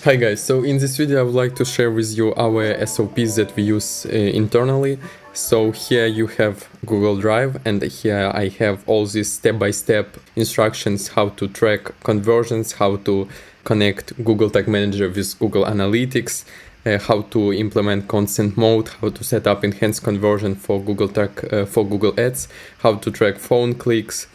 Hi guys, so in this video I would like to share with you our SOPs that we use internally. So here you have Google Drive, and here I have all these step-by-step instructions how to track conversions, how to connect Google Tag Manager with Google Analytics, how to implement consent mode, how to set up enhanced conversion for Google Ads, how to track phone clicks,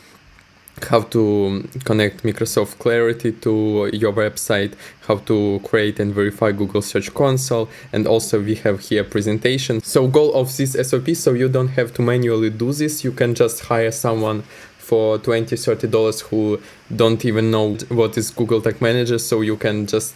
how to connect Microsoft Clarity to your website, how to create and verify Google Search Console, and also we have here presentation. So goal of this SOP, so you don't have to manually do this, you can just hire someone for $20-30 who don't even know what is Google Tag Manager, so you can just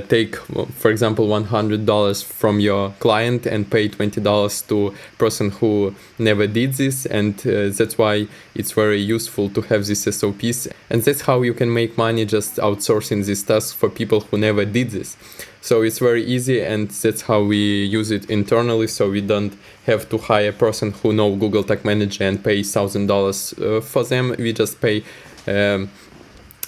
take, for example, $100 from your client and pay $20 to person who never did this, and that's why it's very useful to have these SOPs, and that's how you can make money just outsourcing these tasks for people who never did this. So it's very easy, and that's how we use it internally, so we don't have to hire a person who know Google Tag Manager and pay $1,000 for them. We just pay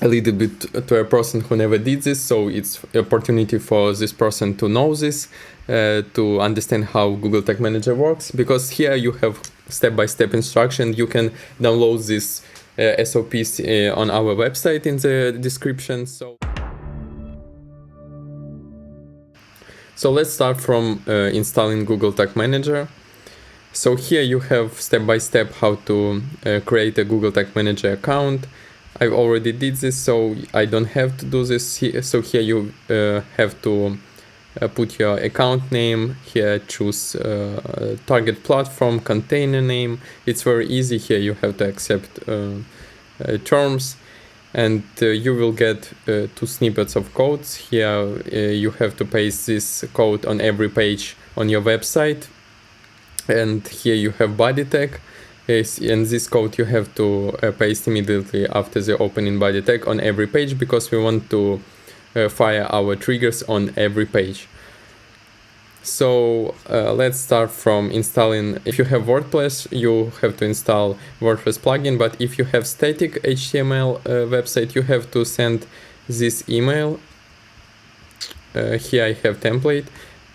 a little bit to a person who never did this, so it's an opportunity for this person to know this, to understand how Google Tag Manager works, because here you have step-by-step instruction. You can download this SOPs on our website in the description. So let's start from installing Google Tag Manager. So here you have step-by-step how to create a Google Tag Manager account. I already did this, so I don't have to do this here. So here you have to put your account name, here choose target platform, container name. It's very easy. Here you have to accept terms, and you will get 2 snippets of codes. Here you have to paste this code on every page on your website, and here you have body tag. Yes, and this code you have to paste immediately after the opening body tag on every page, because we want to fire our triggers on every page. So let's start from installing. If you have WordPress, you have to install WordPress plugin, but if you have static HTML website, you have to send this email. Here I have template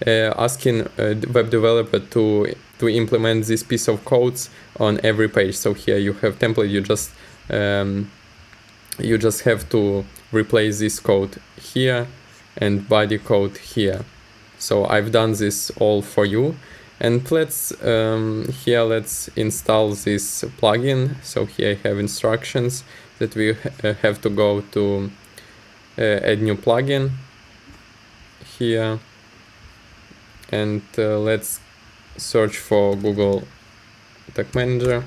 asking web developer to implement this piece of codes on every page. So here you have template, you just have to replace this code here and body code here. So I've done this all for you, and let's install this plugin. So here I have instructions that we have to go to add new plugin here, and let's search for Google Tag Manager,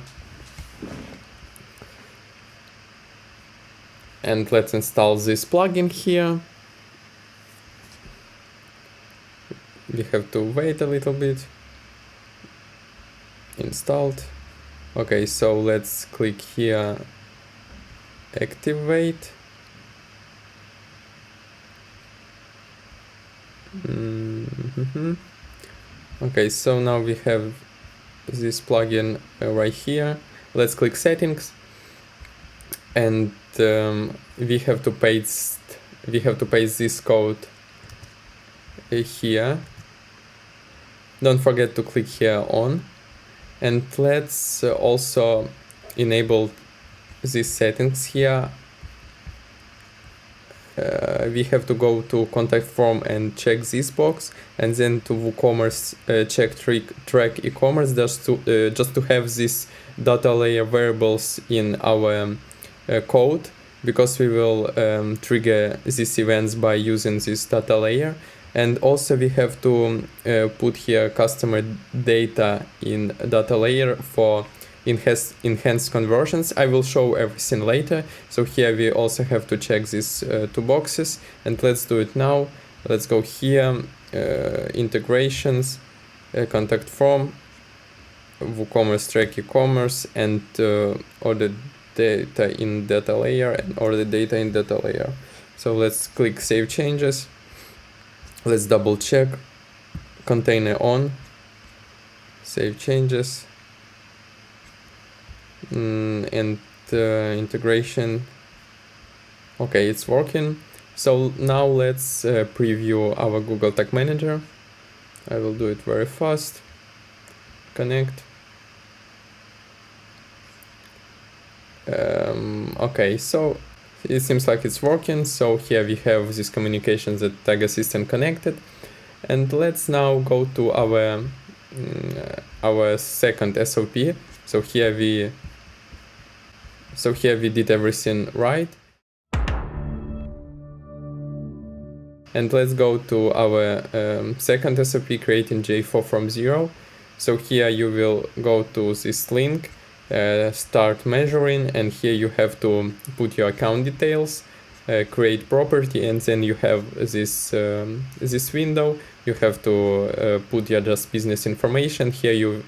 and let's install this plugin here. We have to wait a little bit. Installed. Okay, so let's click here, activate. Okay, so now we have this plugin right here. Let's click settings, and we have to paste this code here. Don't forget to click here on, and let's also enable these settings here. We have to go to contact form and check this box, and then to WooCommerce check track e-commerce, just to have this data layer variables in our code, because we will trigger these events by using this data layer. And also we have to put here customer data in data layer for enhanced conversions. I will show everything later. So here we also have to check these 2 boxes, and let's do it now. Let's go here, integrations, contact form, WooCommerce track e-commerce, and order data in data layer, and order data in data layer. So let's click save changes. Let's double check, container on, save changes, and integration. Okay, it's working. So now let's preview our Google Tag Manager. I will do it very fast. Connect. Okay, so it seems like it's working. So here we have this communications that Tag Assistant connected. And let's now go to our second SOP. So here we did everything right. And let's go to our second SOP, creating GA4 from zero. So here you will go to this link, start measuring, and here you have to put your account details, create property, and then you have this window. You have to put your just business information. Here you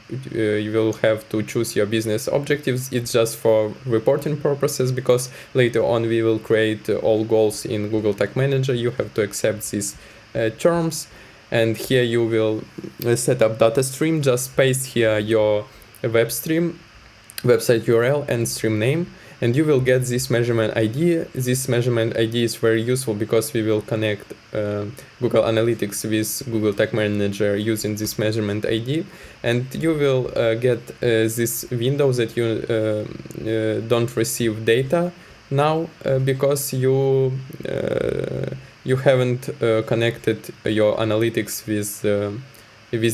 will have to choose your business objectives. It's just for reporting purposes, because later on we will create all goals in Google Tag Manager. You have to accept these terms, and here you will set up data stream. Just paste here your website URL and stream name, and you will get this measurement ID. This measurement ID is very useful because we will connect Google Analytics with Google Tag Manager using this measurement ID, and you will get this window that you don't receive data now because you haven't connected your analytics with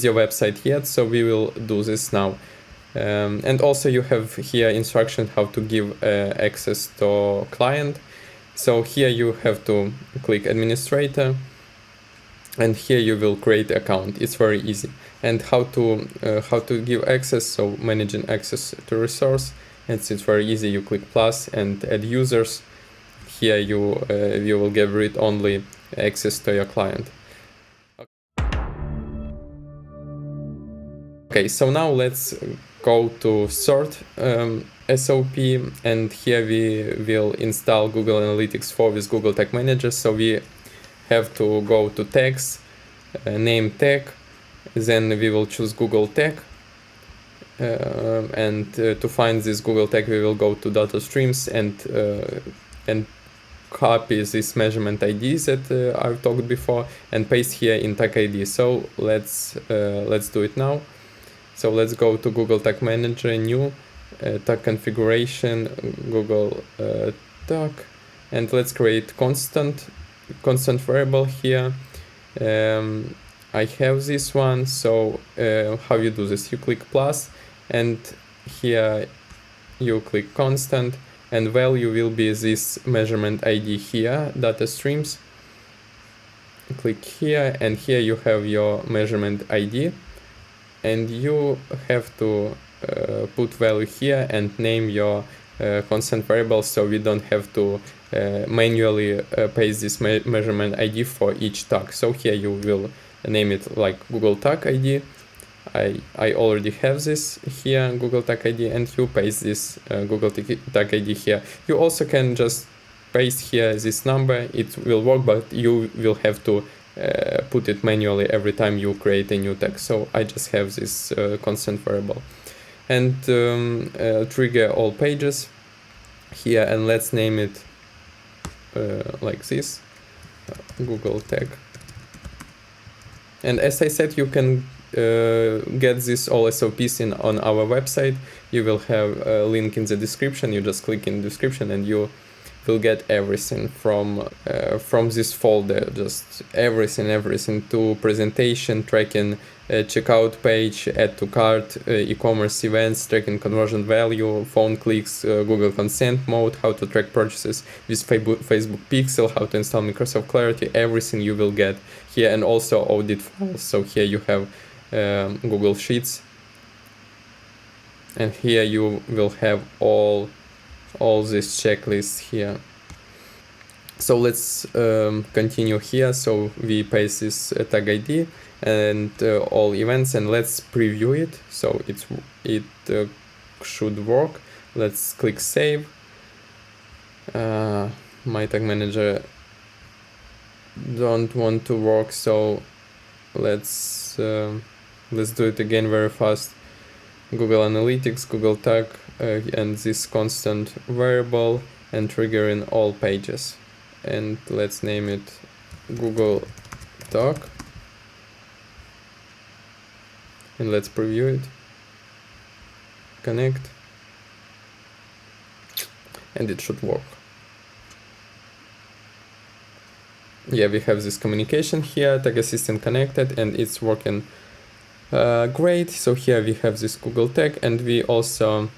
your website yet. So we will do this now. And also you have here instruction how to give access to client. So here you have to click administrator, and here you will create account. It's very easy. And how to give access, so managing access to resource, and it's very easy. You click plus and add users. Here you will give read-only access to your client. Okay, so now let's go to third SOP, and here we will install Google Analytics 4 with Google Tag Manager. So we have to go to tags, name tag, then we will choose Google Tag, and to find this Google Tag we will go to data streams and copy this measurement ID that I've talked before and paste here in Tag ID. So let's do it now. So let's go to Google Tag Manager, new, tag configuration, Google tag, and let's create constant variable here. I have this one. So how you do this? You click plus, and here you click constant, and value will be this measurement ID here, data streams. Click here, and here you have your measurement ID. And you have to put value here and name your constant variable, so we don't have to manually paste this measurement ID for each tag. So here you will name it like Google Tag ID. I already have this here, Google Tag ID, and you paste this Google Tag ID here. You also can just paste here this number. It will work, but you will have to put it manually every time you create a new tag. So I just have this constant variable, and trigger all pages here, and let's name it like this, Google Tag. And as I said, you can get this all SOPs on our website. You will have a link in the description. You just click in the description and you will get everything from this folder, just everything to presentation, tracking, checkout page, add to cart, e-commerce events, tracking conversion value, phone clicks, Google consent mode, how to track purchases with Facebook Pixel, how to install Microsoft Clarity. Everything you will get here, and also audit files. So here you have Google Sheets, and here you will have all these checklists here. So let's continue here. So we paste this tag ID and all events, and let's preview it. So it should work. Let's click save. My tag manager don't want to work, so let's do it again very fast. Google Analytics, Google Tag, and this constant variable, and triggering all pages. and let's name it Google Talk, and let's preview it, connect, and it should work. Yeah, we have this communication here, tag assistant connected, and it's working great. So here we have this Google tag, and we also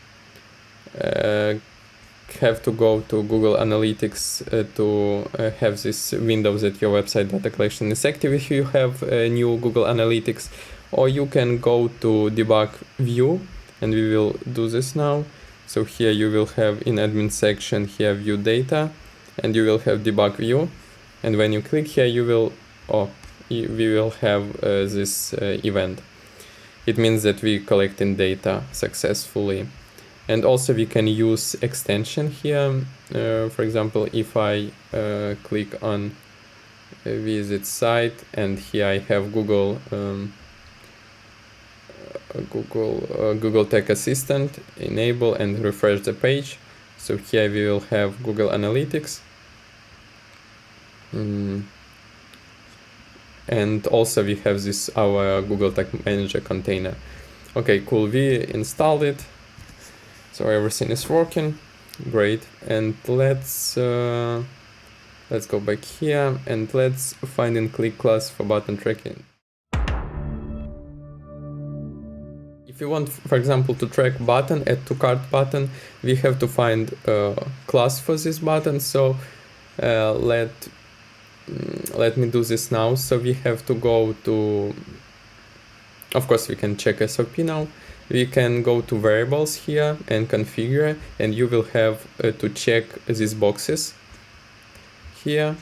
have to go to Google Analytics to have this window that your website data collection is active if you have new Google Analytics, or you can go to debug view, and we will do this now. So here you will have in admin section here view data, and you will have debug view, and when you click here you will we will have this event. It means that we collecting data successfully. And also we can use extension here. For example, if I click on visit site, and here I have Google Tag Assistant, enable and refresh the page. So here we will have Google Analytics. And also we have this our Google Tag Manager container. Okay, cool, we installed it. So everything is working great, and let's go back here and let's find in click class for button tracking. If you want, for example, to track button, add to cart button, we have to find a class for this button. So let me do this now. So we have to go to, of course we can check SOP now. We can go to variables here and configure, and you will have to check these boxes here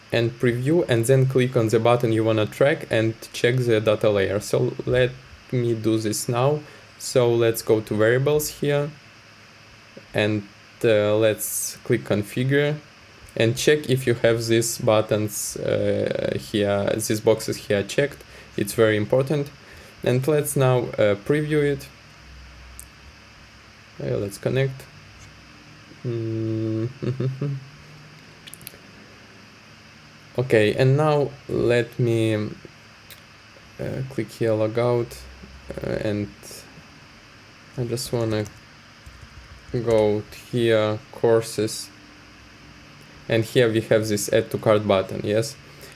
and preview, and then click on the button you want to track and check the data layer. So let me do this now. So let's go to variables here, and let's click configure and check if you have these buttons here, these boxes here checked. It's very important. And let's now preview it. Let's connect. Okay, and now let me click here, log out, and I just wanna go here, courses, and here we have this add to cart button, yes?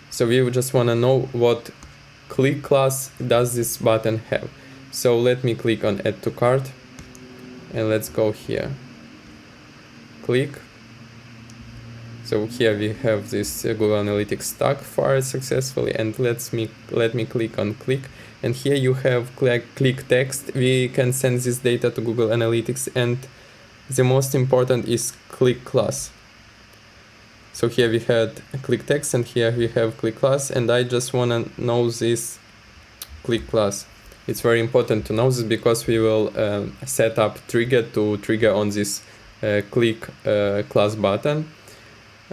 So we just wanna know what click class does this button have. So let me click on add to cart, and let's go here, click. So here we have this Google Analytics tag fired successfully, and let me click on click, and here you have click text. We can send this data to Google Analytics, and the most important is click class. So here we had click text, and here we have click class, and I just want to know this click class. It's very important to know this because we will set up trigger to trigger on this click class button.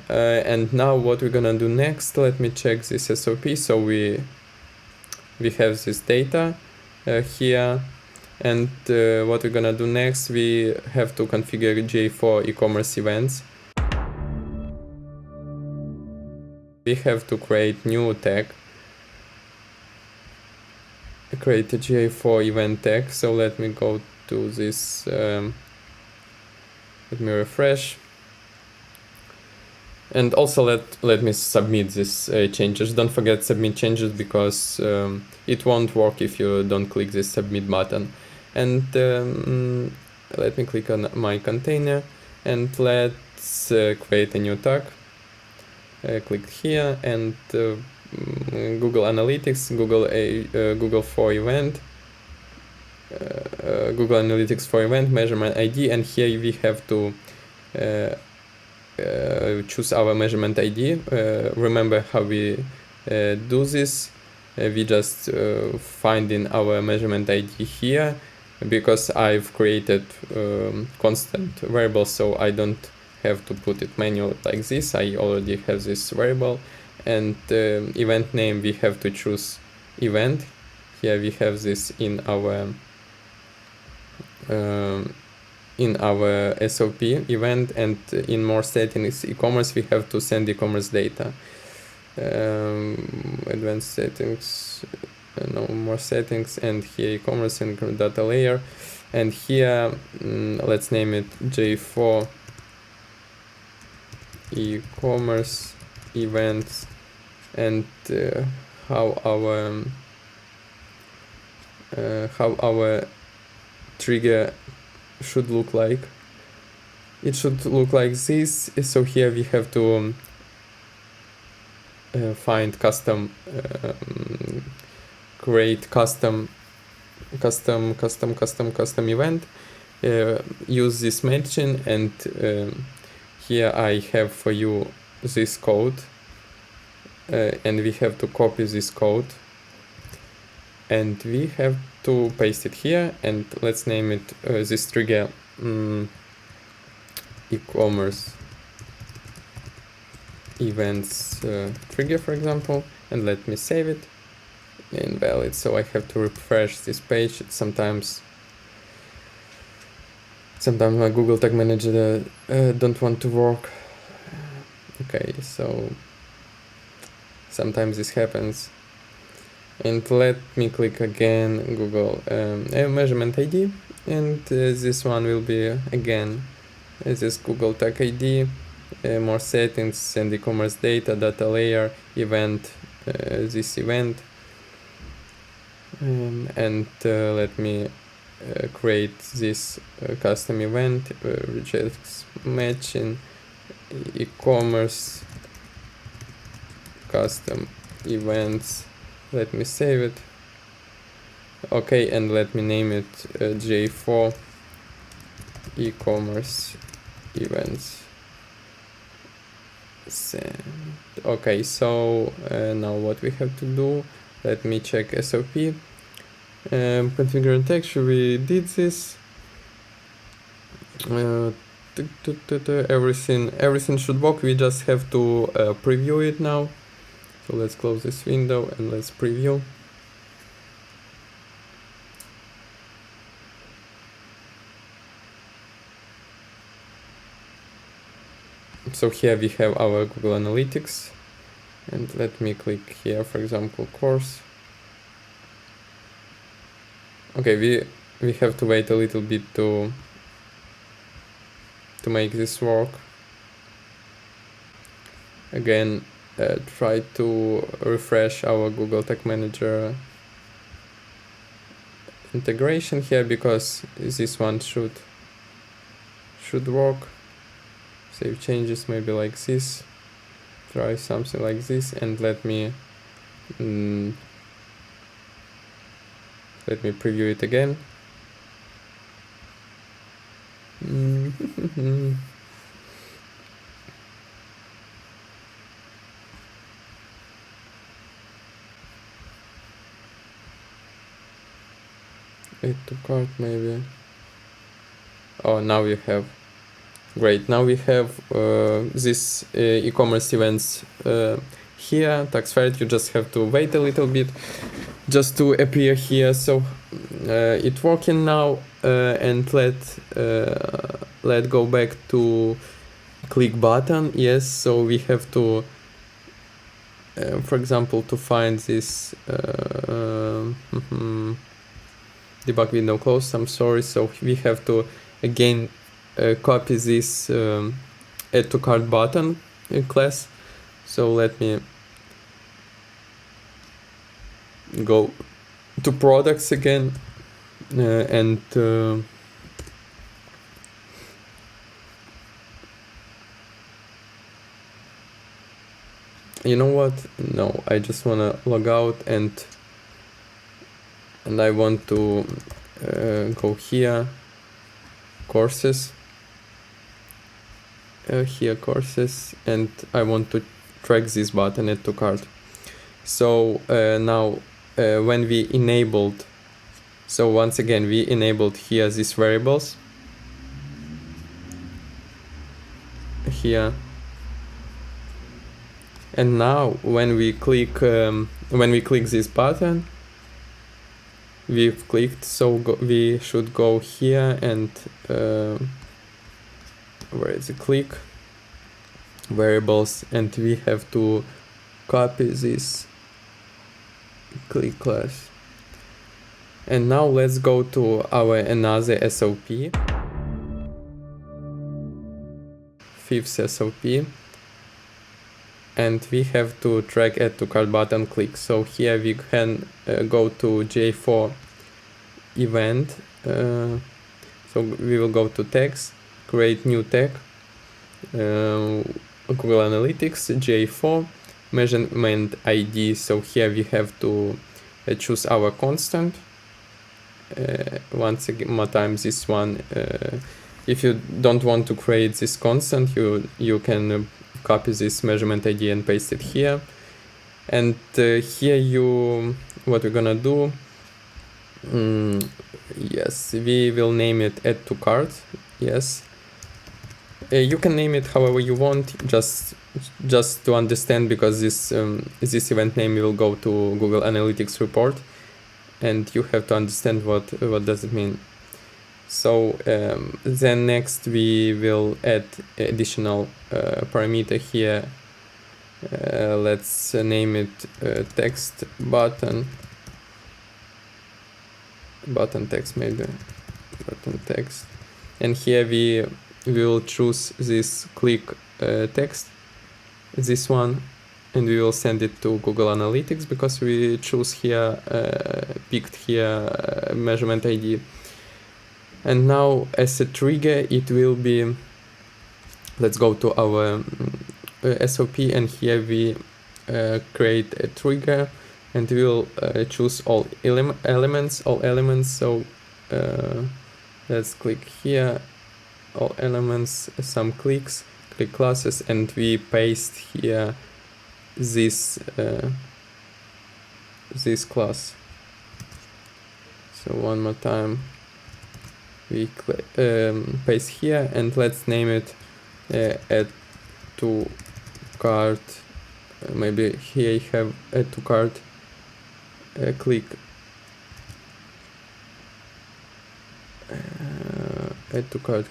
And now what we're gonna do next, let me check this SOP. So we have this data here, and what we're gonna do next, we have to configure GA4 E-commerce Events. We have to create new tag, create a GA4 event tag. So let me go to this, let me refresh. And also let me submit these changes. Don't forget submit changes, because it won't work if you don't click this submit button. And let me click on my container, and let's create a new tag. Click here, and Google Analytics, Google for event, Google Analytics for event, measurement ID, and here we have to choose our measurement ID. Remember how we do this. We just find in our measurement ID here, because I've created constant variable, so I don't have to put it manually like this. I already have this variable. And event name, we have to choose event. Here we have this in our in our SOP event, and in more settings e-commerce we have to send e-commerce data. Advanced settings, no more settings, and here e-commerce and data layer, and here let's name it GA4 E-commerce Events, and how our trigger should look like. It should look like this. So here we have to find custom, create custom event, use this matching, and here I have for you this code, and we have to copy this code, and we have to paste it here, and let's name it this trigger e-commerce events trigger, for example, and let me save it. Invalid, so I have to refresh this page. Sometimes my Google Tag Manager don't want to work. Okay, so sometimes this happens. And let me click again Google measurement ID, and this one will be again this Google Tag ID, more settings, and e-commerce data, data layer, event, this event, and let me create this custom event, rejects matching, e-commerce custom events. Let me save it. Okay, and let me name it GA4 E-commerce Events. Okay, so now what we have to do, let me check SOP. Configure and texture, we did this. Everything should work. We just have to preview it now. So let's close this window and let's preview. So here we have our Google Analytics, and let me click here, for example, course. Okay, we have to wait a little bit to make this work. Again, try to refresh our Google Tag Manager integration here, because this one should work. Save changes maybe like this. Try something like this, and let me preview it again. Add to cart maybe. Oh, now we have. Great, now we have this e-commerce events here, tax thread. You just have to wait a little bit just to appear here. So it's working now, and let go back to click button. Yes, so we have to, for example, to find this debug window closed. I'm sorry. So we have to again copy this add to cart button class. So let me go to products again, and you know what? No, I just wanna log out, and I want to go here, courses. Here courses, and I want to track this button add to cart. So now when we enabled, so once again we enabled here these variables here, and now when we click this button, we've clicked, so we should go here and where is the click variables, and we have to copy this click class. And now let's go to our another SOP, fifth SOP, and we have to track add to cart button click. So here we can go to GA4 event. So we will go to tags, create new tag, Google Analytics, GA4, measurement ID. So here we have to choose our constant. Once again, more time this one. If you don't want to create this constant, you can copy this measurement ID and paste it here. And here what we're gonna do, yes, we will name it add to cart. Yes, you can name it however you want, just to understand, because this event name will go to Google Analytics report, and you have to understand what does it mean. So then next we will add additional parameter here. Let's name it text button text, maybe button text, and here we will choose this click text, this one, and we will send it to Google Analytics because we choose here, picked here measurement ID. And now as a trigger, it will be, let's go to our SOP, and here we create a trigger, and we will choose all elements. So let's click here, all elements, some click classes, and we paste here this class. So one more time, we paste here, and let's name it add to cart. Maybe here you have add to cart click add to cart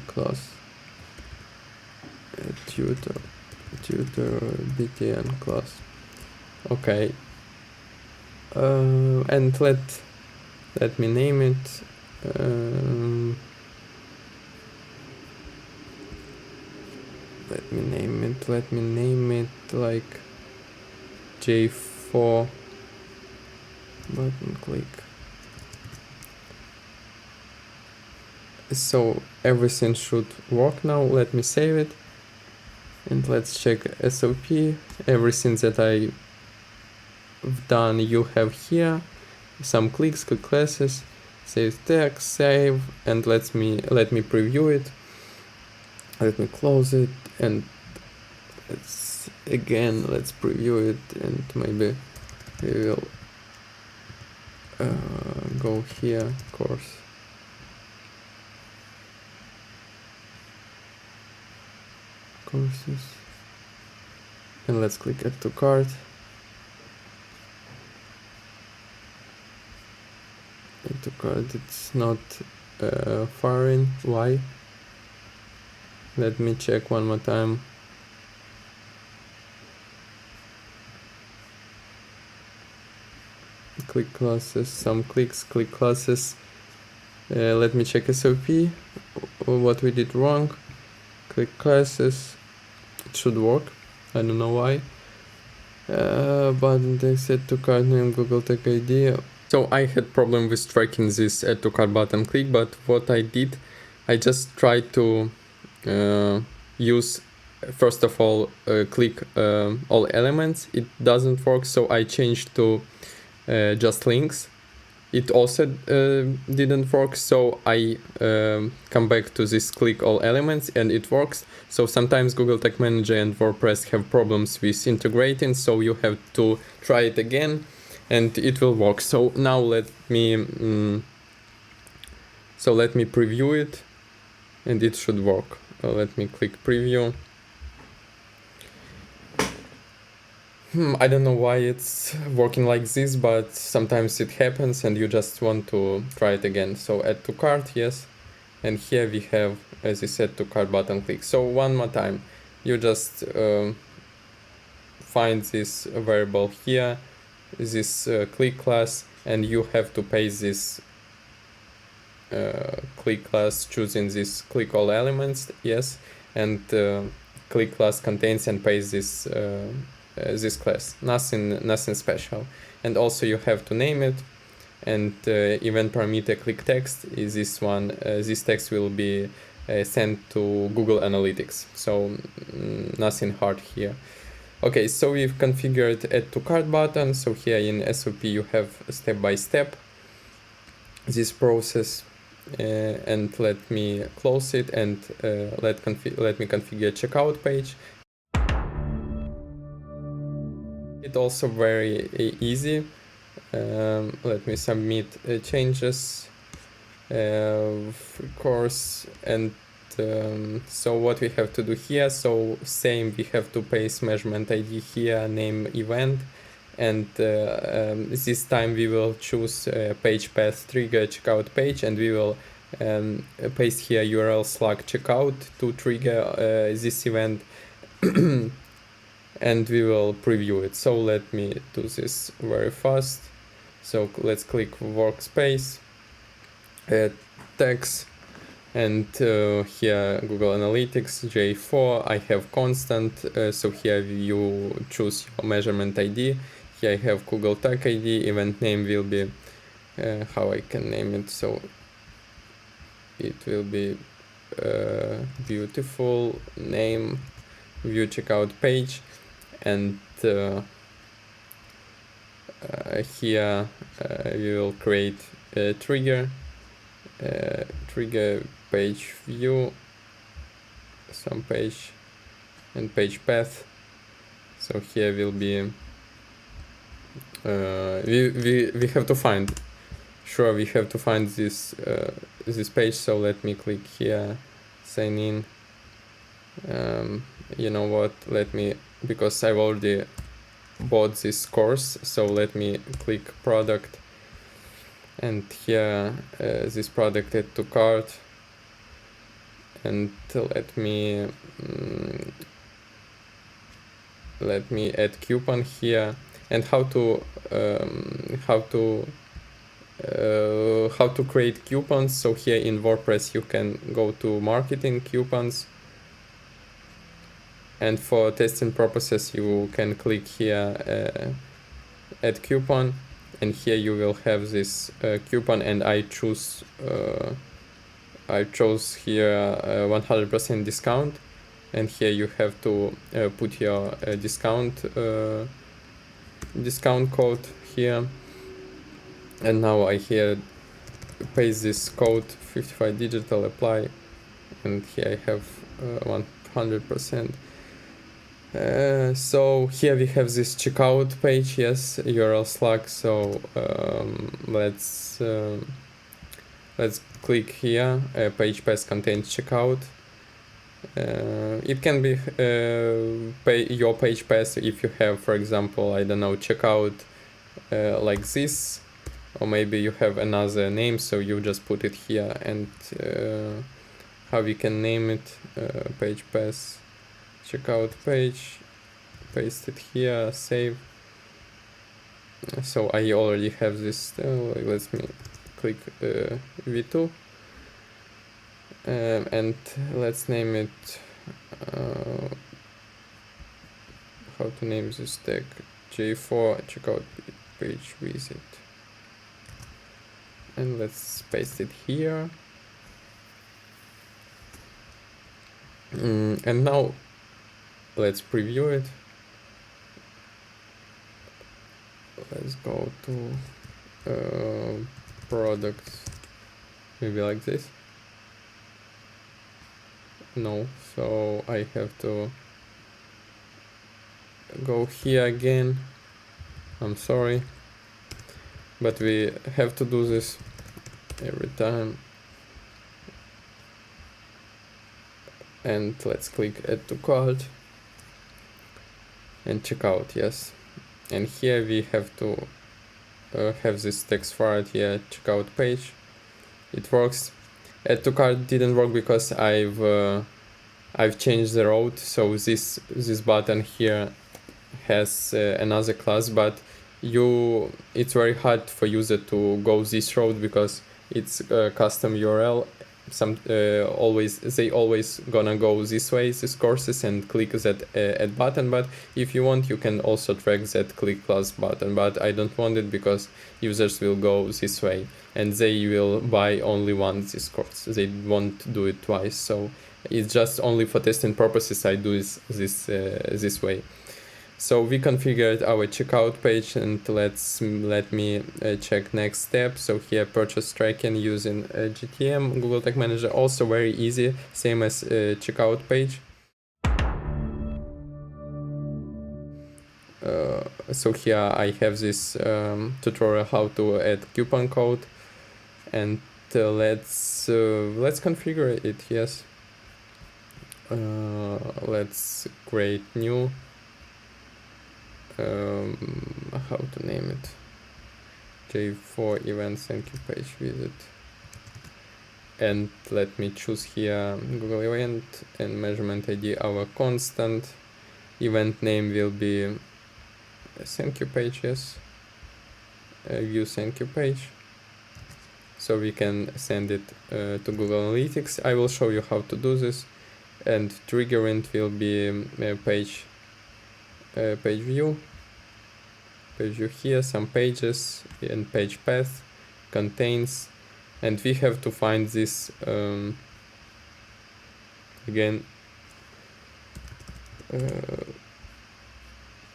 class tutor btn class. Okay, and let me name it let me name it like GA4 button click. So everything should work now. Let me save it, and let's check SOP. Everything that I've done you have here, some click classes, save text, save, and let me preview it. Let me close it, and let's preview it, and maybe we will go here, courses, and let's click add to cart. Add to cart, it's not firing. Why? Let me check one more time. Click classes, some click classes. Let me check SOP, what we did wrong. Click classes, it should work. I don't know why. Button text set to cart name, Google Tag ID. So I had problem with tracking this add to cart button click, but what I did, I just tried to use, first of all, click all elements. It doesn't work, so I changed to just links. It also didn't work, so I come back to this click all elements, and it works. So sometimes Google Tag Manager and WordPress have problems with integrating, so you have to try it again, and it will work. So now let me preview it, and it should work. Let me click preview. I don't know why it's working like this, but sometimes it happens and you just want to try it again. So add to cart, yes. And here we have, as I said, to cart button click. So one more time, you just find this variable here, this click class, and you have to paste this click class choosing this click all elements, yes, and click class contains and paste this class. Nothing special. And also you have to name it, and event parameter click text is this one. This text will be sent to Google Analytics, so nothing hard here. Okay, so we've configured add to cart button. So here in SOP you have step by step this process, and let me close it and let me configure checkout page. It's also very easy. Let me submit changes, of course, and so what we have to do here, so same, we have to paste measurement ID here, name event, and this time we will choose page path trigger checkout page, and we will paste here URL Slack checkout to trigger this event. And we will preview it. So let me do this very fast. So let's click workspace, add text, and here Google Analytics GA4. I have constant, so here you choose your measurement ID. Here I have Google Tag ID. Event name will be how I can name it. So it will be beautiful name view checkout page. And here we will create a trigger page view, some page, and page path. So here will be we have to find, sure, we have to find this this page. So let me click here, sign in. You know what, let me, because I've already bought this course, so let me click product, and here this product add to cart, and let me add coupon here. And how to create coupons. So here in WordPress you can go to marketing coupons, and for testing purposes you can click here add coupon, and here you will have this coupon, and I chose here 100% discount, and here you have to put your discount code here. And now I here paste this code 55 digital, apply, and here I have 100%. So here we have this checkout page, yes, URL Slack. So let's click here, page path contains checkout. It can be your page path if you have, for example, I don't know, checkout like this, or maybe you have another name, so you just put it here. And how we can name it, page path checkout page, paste it here, save. So I already have this. Let me click v2, and let's name it how to name this tag, GA4 checkout page visit, and let's paste it here. And now let's preview it. Let's go to products, maybe like this. No, so I have to go here again. I'm sorry, but we have to do this every time. And let's click add to cart and check out, yes. And here we have to have this text forward here, checkout page. It works. Add to cart didn't work because I've changed the route, so this button here has another class, but it's very hard for user to go this route because it's a custom URL. They always gonna go this way, these courses, and click that add button. But if you want, you can also track that click plus button, but I don't want it because users will go this way and they will buy only once this course. They won't do it twice, so it's just only for testing purposes I do this way. So we configured our checkout page, and let me check next step. So here, purchase tracking using GTM, Google Tag Manager, also very easy, same as checkout page. So here I have this tutorial how to add coupon code, and let's configure it. Yes. Let's create new. How to name it? GA4 Events thank you page visit. And let me choose here Google event and measurement ID our constant. Event name will be thank you page, yes. View thank you page. So we can send it to Google Analytics. I will show you how to do this. And triggering will be page view here, some pages, and page path contains, and we have to find this again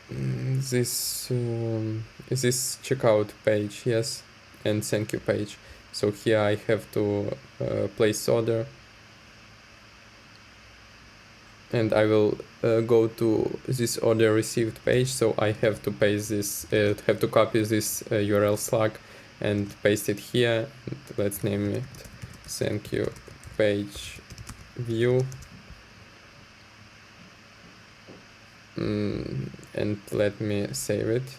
this checkout page, yes, and thank you page. So here I have to place order, and I will go to this order received page. So I have to paste this, have to copy this URL slug and paste it here. And let's name it thank you page view. And let me save it.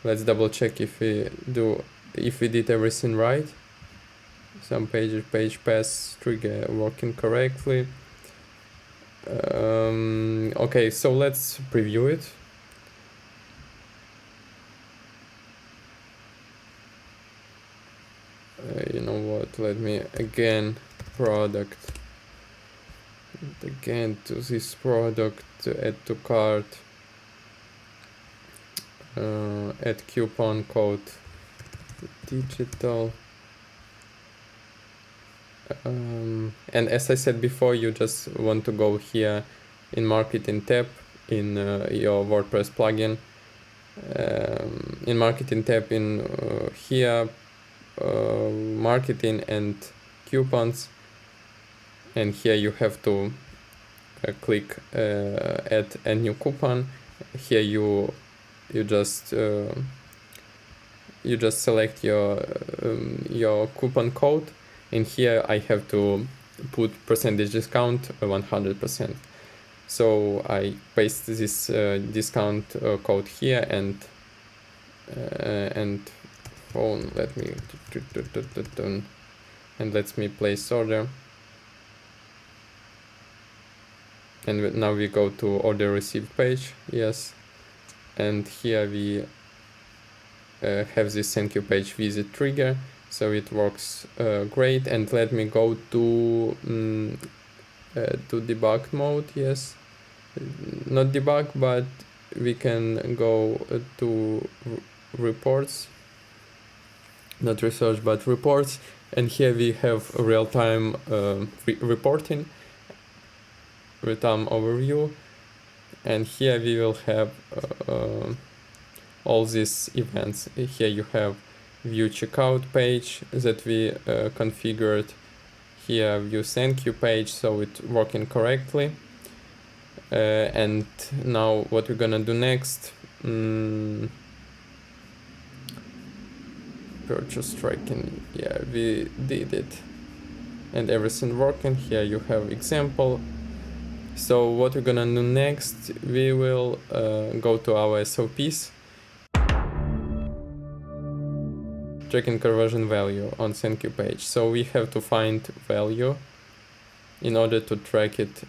Let's double check if we did everything right. Some page path trigger working correctly. Okay, so let's preview it. You know what, let me again product, and again to this product, add to cart, add coupon code digital. And as I said before, you just want to go here in marketing tab in your WordPress plugin. In marketing tab in here, marketing and coupons, and here you have to click add a new coupon. Here you just select your coupon code. And here I have to put percentage discount 100%. So I paste this discount code here and phone. Let me and let me place order. And now we go to order received page. Yes, and here we have this thank you page visit trigger. So it works great. And let me go to debug mode. Yes, not debug, but we can go to reports, not research, but reports. And here we have real-time reporting, real-time overview. And here we will have all these events. Here you have view checkout page that we configured. Here view thank you page, so it's working correctly. And now what we're gonna do next, purchase tracking. Yeah, we did it and everything working. Here you have example. So what we're gonna do next, we will go to our SOPs. tracking conversion value on thank you page. So we have to find value in order to track it.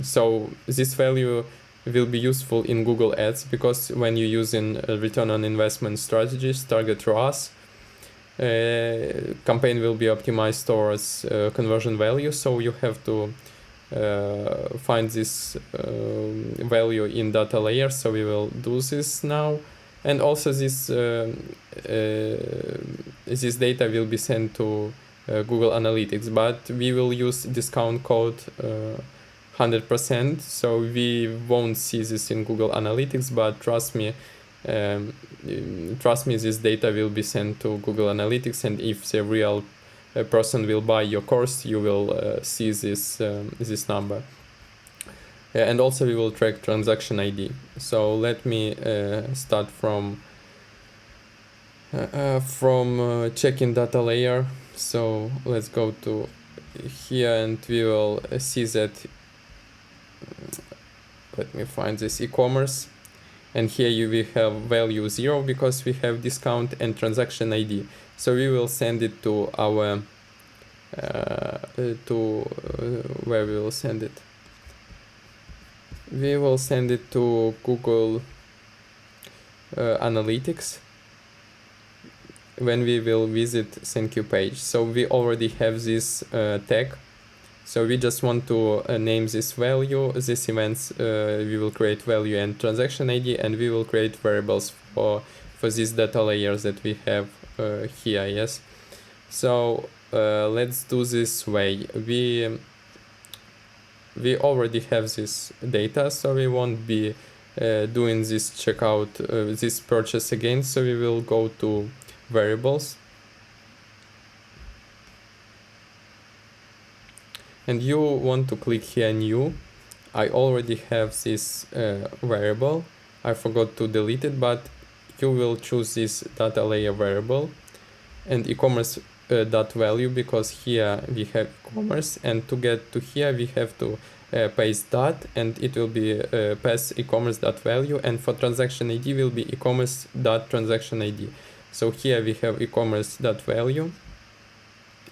So this value will be useful in Google Ads, because when you're using return on investment strategies, target ROAS, campaign will be optimized towards conversion value. So you have to find this value in data layer. So we will do this now. And also this data will be sent to Google Analytics, but we will use discount code 100%, so we won't see this in Google Analytics, but trust me, this data will be sent to Google Analytics, and if the real person will buy your course, you will see this number. And also we will track transaction ID. So let me start from checking data layer. So let's go to here, and we will see that. Let me find this e-commerce, and here we have value 0 because we have discount, and transaction ID. So we will send it to our where we will send it. We will send it to Google Analytics when we will visit thank you page. So we already have this tag. So we just want to name this value, this events. We will create value and transaction ID, and we will create variables for these data layers that we have here. Yes. So let's do this way. We already have this data, so we won't be doing this checkout, this purchase again. So we will go to variables, and you want to click here new. I already have this variable. I forgot to delete it, but you will choose this data layer variable and e-commerce dot value, because here we have e-commerce, and to get to here we have to paste dot, and it will be pass e-commerce dot value, and for transaction ID will be e-commerce dot transaction ID. So here we have e-commerce dot value,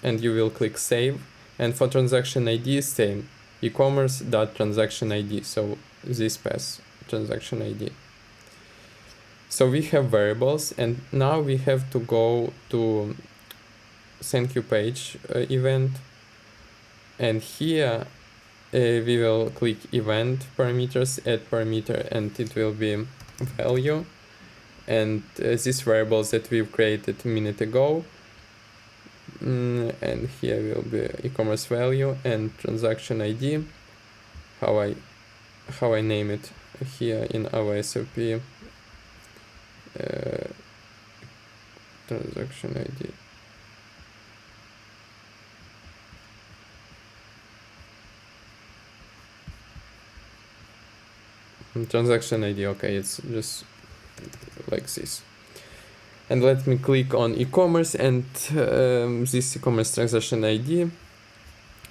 and you will click save, and for transaction ID same, e-commerce dot transaction ID. So this pass transaction ID. So we have variables, and now we have to go to thank you page event, and here we will click event parameters, add parameter, and it will be value, and these variables that we've created a minute ago, and here will be e-commerce value and transaction ID, how I name it here in our SOP, transaction ID. Transaction ID, okay, it's just like this. And let me click on e-commerce and this e-commerce transaction ID.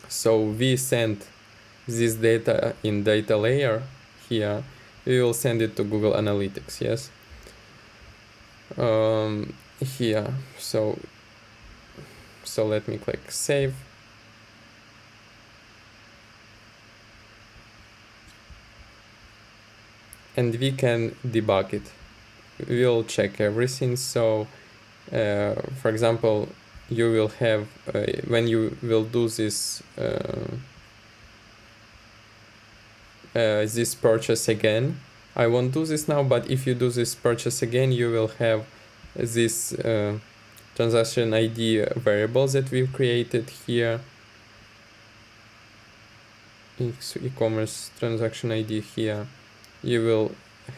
So we send this data in data layer here. We will send it to Google Analytics, yes. Here, so let me click save. And we can debug it. We'll check everything. So for example, you will have when you will do this this purchase again. I won't do this now, but if you do this purchase again, you will have this transaction ID variables that we've created here. E-commerce transaction ID here. You will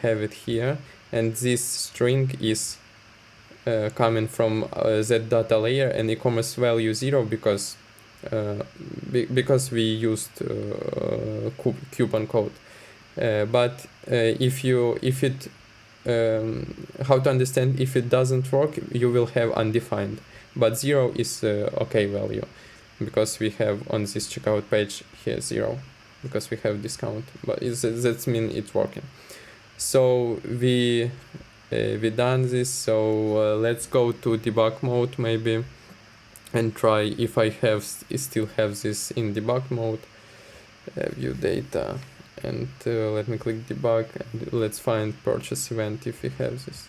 have it here, and this string is coming from that data layer, and e-commerce value 0 because we used coupon code. But if it how to understand if it doesn't work, you will have undefined, but 0 is okay value, because we have on this checkout page here 0. Because we have discount, but that means it's working. So we we done this, so let's go to debug mode maybe and try if I still have this in debug mode. View data, and let me click debug, and let's find purchase event if we have this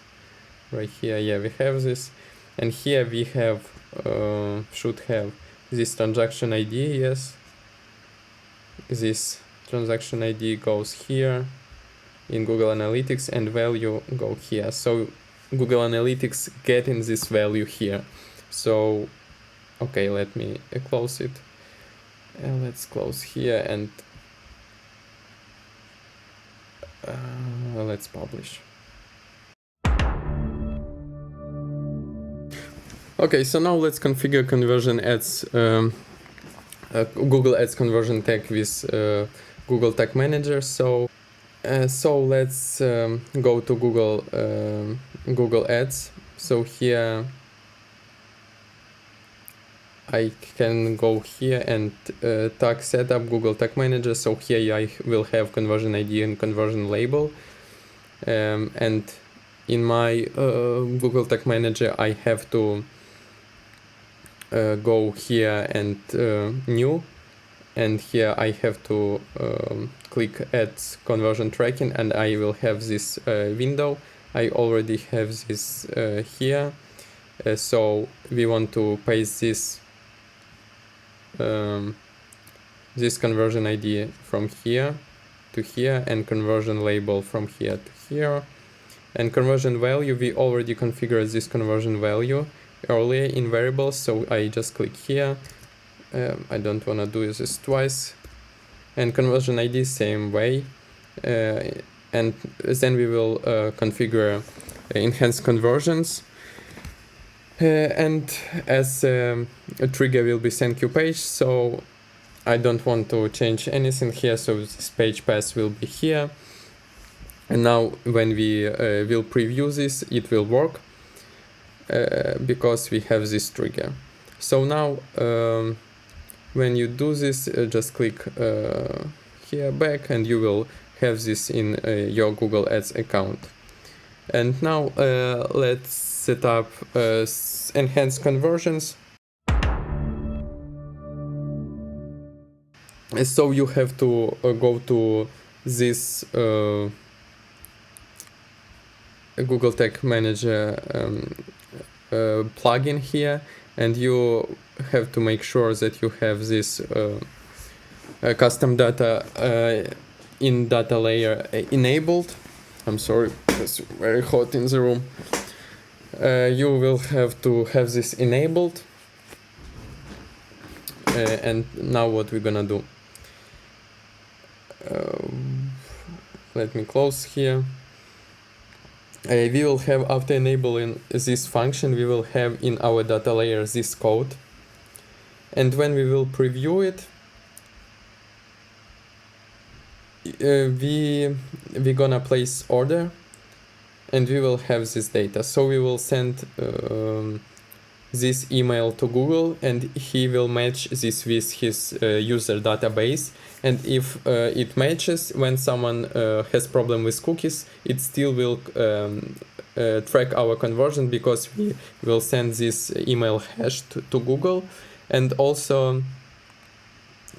right here. Yeah, we have this, and here we have should have this transaction ID. Yes, this transaction ID goes here in Google Analytics, and value go here. So Google Analytics getting this value here. So okay, let me close it. Let's close here, and let's publish. Okay, so now let's configure conversion ads, Google Ads conversion tag with Google Tag Manager. So let's go to Google Ads. So here I can go here and tag setup, Google Tag Manager. So here I will have conversion ID and conversion label. And in my Google Tag Manager, I have to go here and new. And here I have to click add conversion tracking, and I will have this window. I already have this here. So we want to paste this this conversion ID from here to here, and conversion label from here to here. And conversion value, we already configured this conversion value earlier in variables, so I just click here. I don't want to do this twice. And conversion ID, same way. And then we will configure enhanced conversions. And as a trigger will be thank you page, so I don't want to change anything here, so this page path will be here. And now when we will preview this, it will work because we have this trigger. So now when you do this, just click here back, and you will have this in your Google Ads account. And now let's set up enhanced conversions. So you have to go to this Google Tag Manager plugin here, and you have to make sure that you have this custom data in data layer enabled. I'm sorry, it's very hot in the room. You will have to have this enabled. And now what we're gonna do? Let me close here. We will have, after enabling this function, we will have in our data layer this code. And when we will preview it, we're gonna place order, and we will have this data. So we will send this email to Google, and he will match this with his user database. And if it matches, when someone has problem with cookies, it still will track our conversion, because we will send this email hash to Google. And also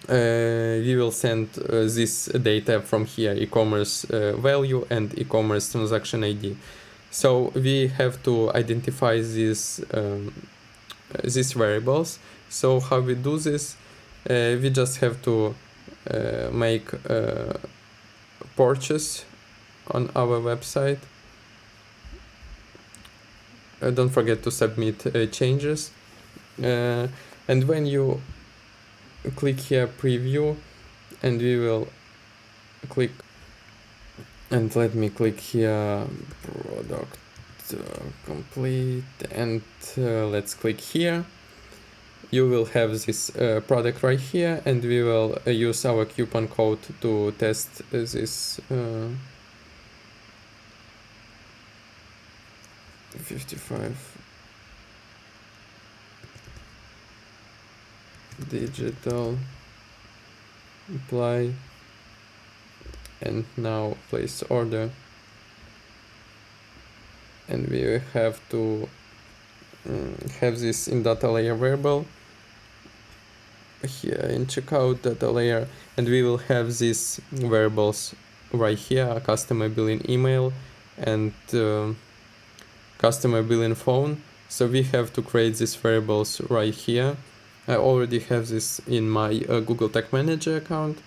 we will send this data from here, e-commerce value and e-commerce transaction ID. So we have to identify these variables. So how we do this? We just have to make a purchase on our website. Don't forget to submit changes. And when you click here preview, and we will click, and let me click here product complete, and let's click here. You will have this product right here, and we will use our coupon code to test this 55 digital, apply, and now place order. and we have to have this in data layer variable here in checkout data layer, and we will have these variables right here: customer billing email and customer billing phone. So we have to create these variables right here. I already have this in my Google Tag Manager account.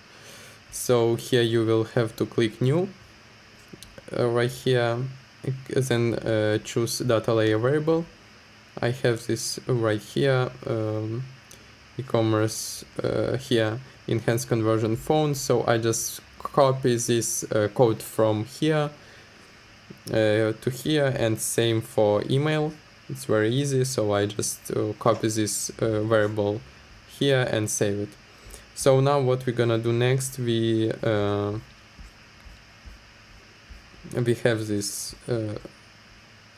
So here you will have to click new right here, then choose data layer variable. I have this right here, e-commerce here, enhanced conversion phone. So I just copy this code from here to here, and same for email. It's very easy, so I just copy this variable here and save it. So now what we're gonna do next, we have this,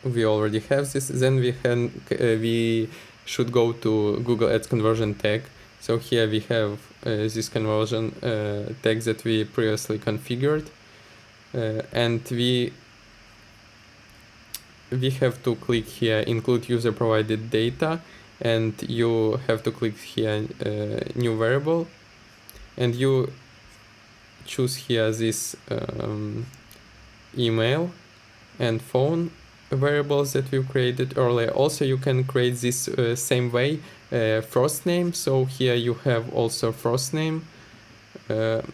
we already have this, then we should go to Google Ads conversion tag. So here we have this conversion tag that we previously configured, and we have to click here include user provided data, and you have to click here new variable, and you choose here this email and phone variables that we created earlier. Also you can create this same way first name, so here you have also first name,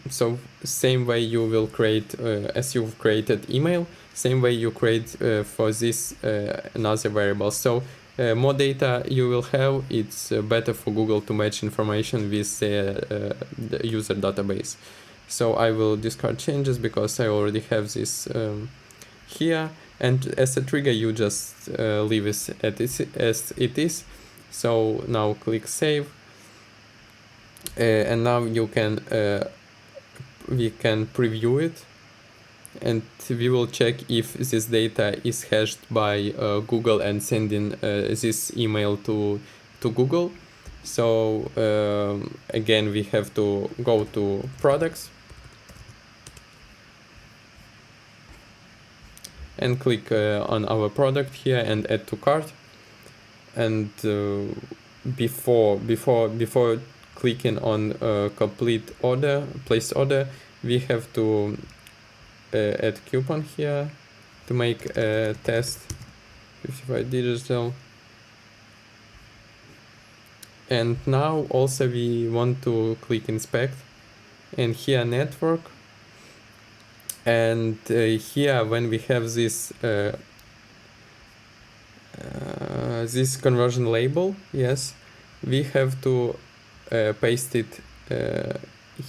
so same way you will create as you've created email, same way you create for this another variable. So more data you will have, it's better for Google to match information with the user database. So I will discard changes because I already have this here, and as a trigger you just leave it as it is. So now click save, and now you can we can preview it, and we will check if this data is hashed by Google and sending this email to Google. So again we have to go to products and click on our product here and add to cart. And before clicking on complete order, place order, we have to add coupon here to make a test 55 digital. And now also we want to click inspect, and here network, and here when we have this this conversion label, yes, we have to paste it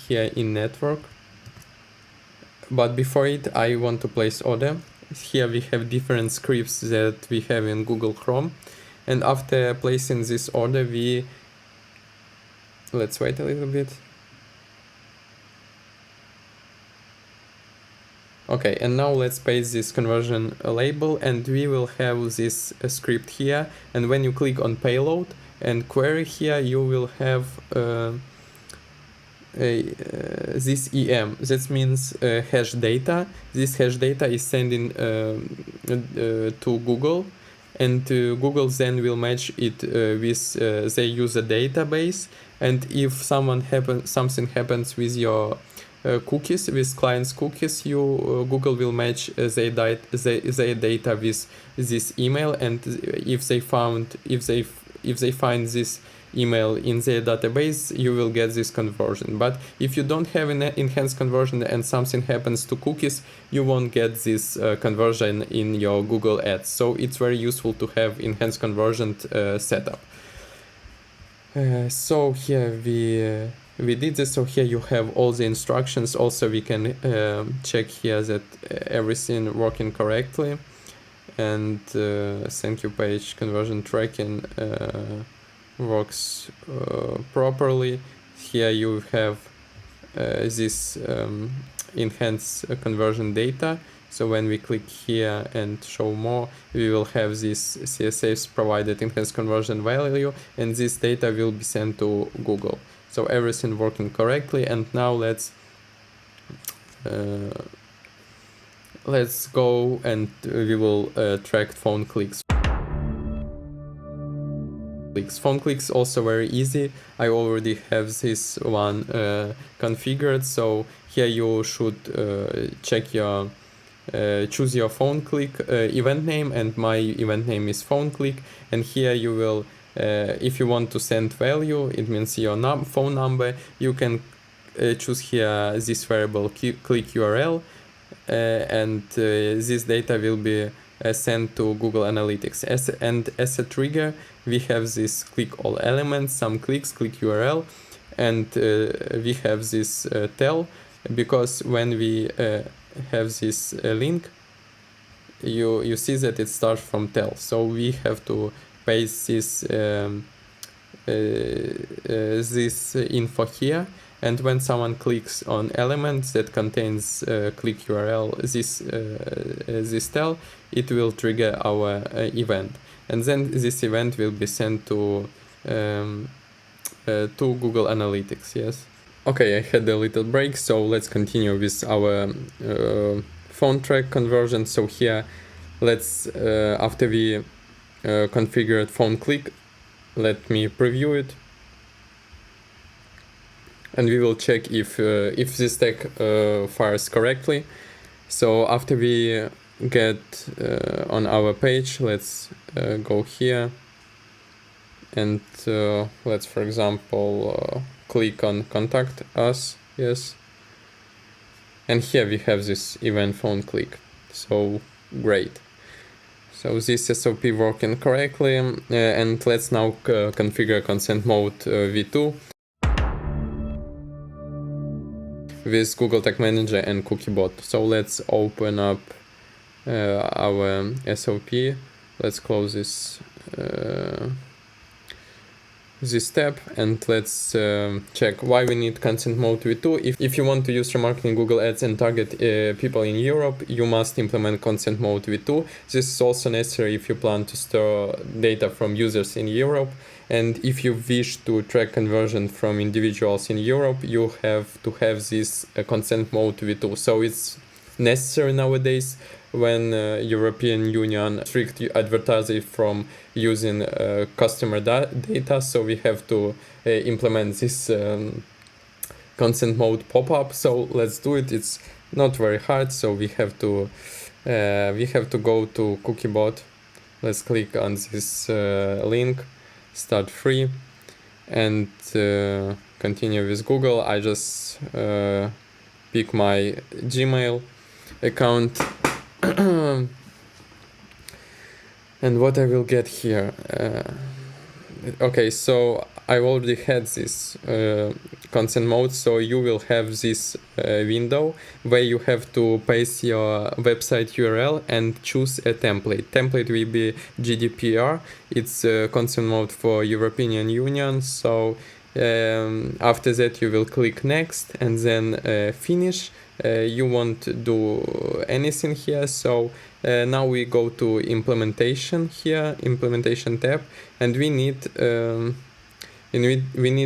here in network. But before it, I want to place order. Here we have different scripts that we have in Google Chrome, and after placing this order, let's wait a little bit. Okay, and now let's paste this conversion label, and we will have this script here. And when you click on payload and query here, you will have this EM. That means hash data. This hash data is sending to Google, and Google then will match it with the user database. And if something happens with your cookies, with clients' cookies, Google will match their data with this email, and if they find this email in their database, you will get this conversion. But if you don't have an enhanced conversion and something happens to cookies, you won't get this conversion in your Google Ads. So it's very useful to have enhanced conversion setup. So here we did this. So here you have all the instructions. Also we can check here that everything working correctly, and thank you page conversion tracking works properly. Here you have this enhanced conversion data. So when we click here and show more, we will have this CSS provided enhanced conversion value, and this data will be sent to Google. So everything working correctly. And now let's let's go and we will track phone clicks. Phone clicks also very easy. I already have this one configured, so here you should check your choose your phone click event name, and my event name is phone click, and here you will if you want to send value, it means your phone number, you can choose here this variable click URL, and this data will be sent to Google Analytics. As a trigger, we have this click all elements, some clicks, click URL, and we have this tell, because when we have this link, you see that it starts from tell. So we have to paste this this info here, and when someone clicks on elements that contains click URL, this tell, it will trigger our event, and then this event will be sent to Google Analytics. Yes. Okay, I had a little break, so let's continue with our phone track conversion. So here, let's after we configured phone click, let me preview it, and we will check if this tag fires correctly. So after we get on our page, let's go here, and let's, for example, click on contact us. Yes, and here we have this event phone click. So great. So this SOP working correctly, and let's now configure consent mode v2 with Google Tag Manager and Cookiebot. So let's open up our SOP. Let's close this this tab, and let's check why we need consent mode v2. If you want to use remarketing Google Ads and target people in Europe, you must implement consent mode v2. This is also necessary if you plan to store data from users in Europe, and if you wish to track conversion from individuals in Europe, you have to have this consent mode v2. So it's necessary nowadays when European Union strict advertising from using customer data, so we have to implement this consent mode pop-up. So let's do it. It's not very hard. So we have to go to Cookiebot. Let's click on this link, start free, and continue with Google. I just pick my Gmail account. And what I will get here, okay, so I already had this consent mode, so you will have this window where you have to paste your website URL and choose a template. Template will be GDPR. It's consent mode for European Union. So after that you will click next, and then finish. You won't do anything here. So now we go to implementation here, implementation tab, and we need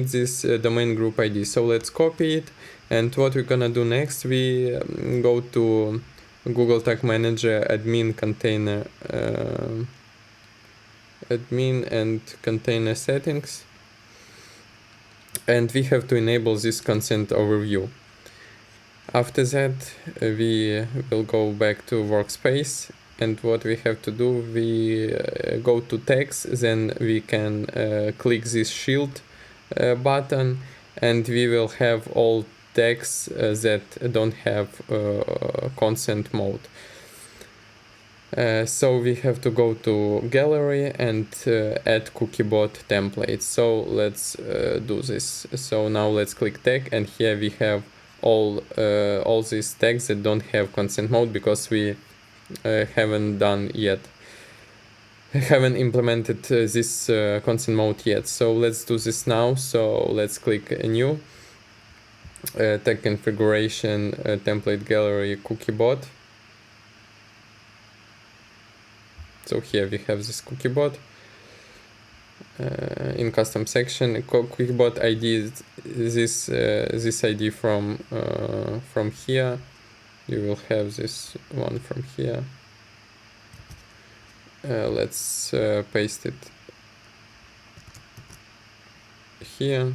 this domain group ID. So let's copy it, and what we're gonna do next, we go to Google Tag Manager admin container admin and container settings, and we have to enable this consent overview. After that, we will go back to workspace, and what we have to do, we go to tags, then we can click this shield button, and we will have all tags that don't have consent mode. So we have to go to gallery and add Cookiebot templates. So let's do this. So now let's click tag, and here we have all these tags that don't have consent mode, because we haven't implemented this consent mode yet. So let's do this now. So let's click new tag configuration, template gallery, Cookiebot. So here we have this Cookiebot. In custom section, Cookiebot ID, this ID from here. you will have this one from here. Let's paste it here.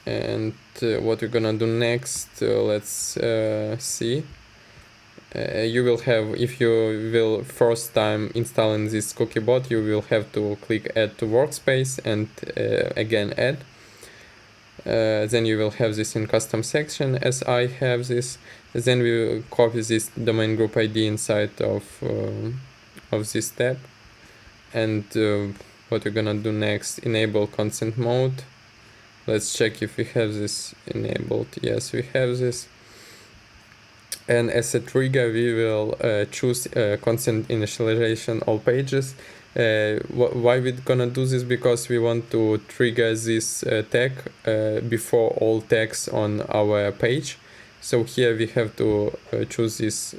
And what we're gonna do next, let's see. You will have, if you will first time installing this Cookiebot, you will have to click add to workspace and again add. Then you will have this in custom section as I have this. Then we will copy this domain group ID inside of this tab. And what we're gonna do next, enable consent mode. Let's check if we have this enabled. Yes, we have this. And as a trigger, we will choose consent initialization all pages. Why we're gonna do this? Because we want to trigger this tag before all tags on our page. So here we have to choose this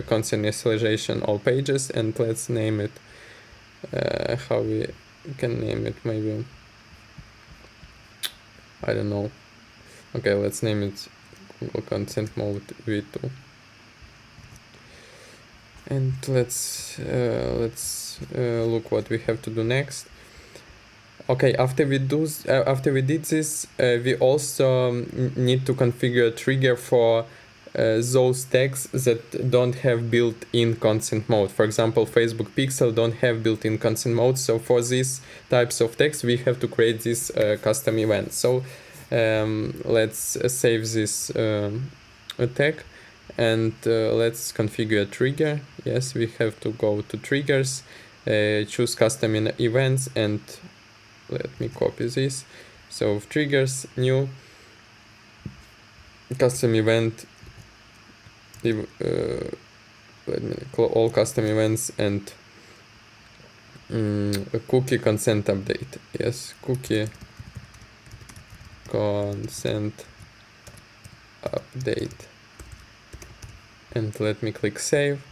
consent initialization all pages, and let's name it. How we can name it? Maybe, I don't know. Okay, let's name it Google Consent Mode V2. And let's look what we have to do next. Okay, after we did this, we also need to configure a trigger for those tags that don't have built-in consent mode. For example, Facebook Pixel don't have built-in consent mode. So for these types of tags, we have to create this custom event. So let's save this tag. And let's configure a trigger. Yes, we have to go to triggers, choose custom events, and let me copy this. So triggers, new, custom event, let me all custom events, and a cookie consent update. Yes, cookie consent update. And let me click save.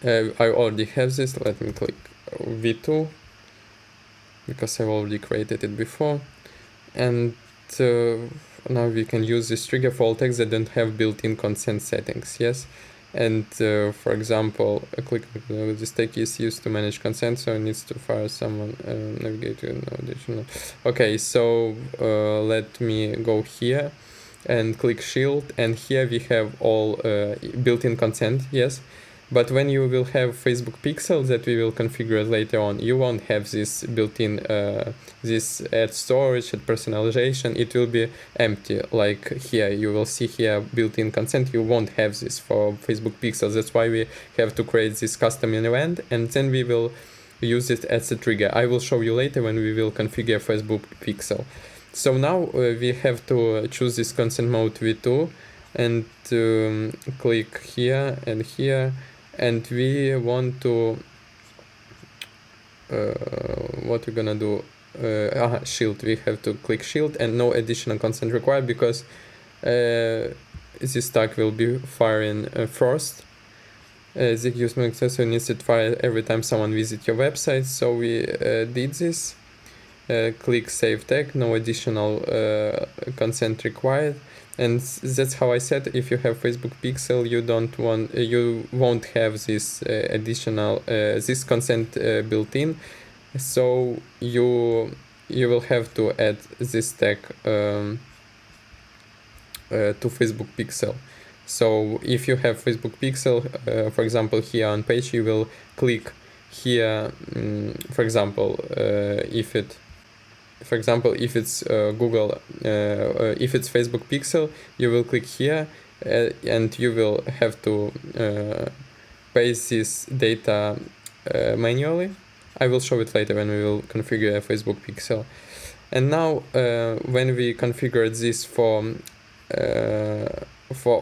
I already have this. Let me click V2 because I've already created it before. And now we can use this trigger for all tags that don't have built-in consent settings. Yes. And for example, click this tag is used to manage consent, so it needs to fire someone navigate to no additional. Okay, so let me go here and click shield, and here we have all built-in consent. Yes, but when you will have Facebook Pixel that we will configure later on, you won't have this built-in this add storage, add personalization. It will be empty. Like here you will see here built-in consent. You won't have this for Facebook Pixel. That's why we have to create this custom event, and then we will use it as a trigger. I will show you later when we will configure Facebook Pixel. So now we have to choose this consent mode V2 and click here and here, and we want to what we're gonna do, shield. We have to click shield and no additional consent required because this tag will be firing first. The user accessor needs to fire every time someone visits your website. So we did this. Click save tag, no additional consent required, and that's how I said if you have Facebook Pixel, you won't have this additional this consent built-in, so you will have to add this tag to Facebook Pixel. So if you have Facebook Pixel, for example, here on page, you will click here. For example, if it's Google, if it's Facebook Pixel, you will click here and you will have to paste this data manually. I will show it later when we will configure a Facebook Pixel. And now when we configured this for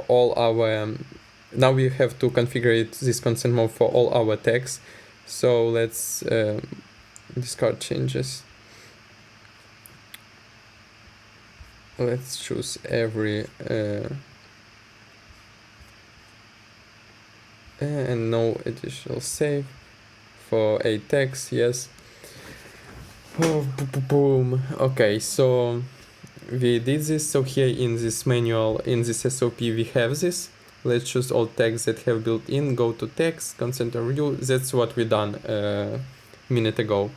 all our, now we have to configure this consent mode for all our tags. So let's discard changes. Let's choose every and no additional save for 8 tags. Yes. Oh, boom. Okay, so we did this. So here in this manual, in this SOP, we have this. let's choose all tags that have built in, go to text, consent overview. That's what we done a minute ago.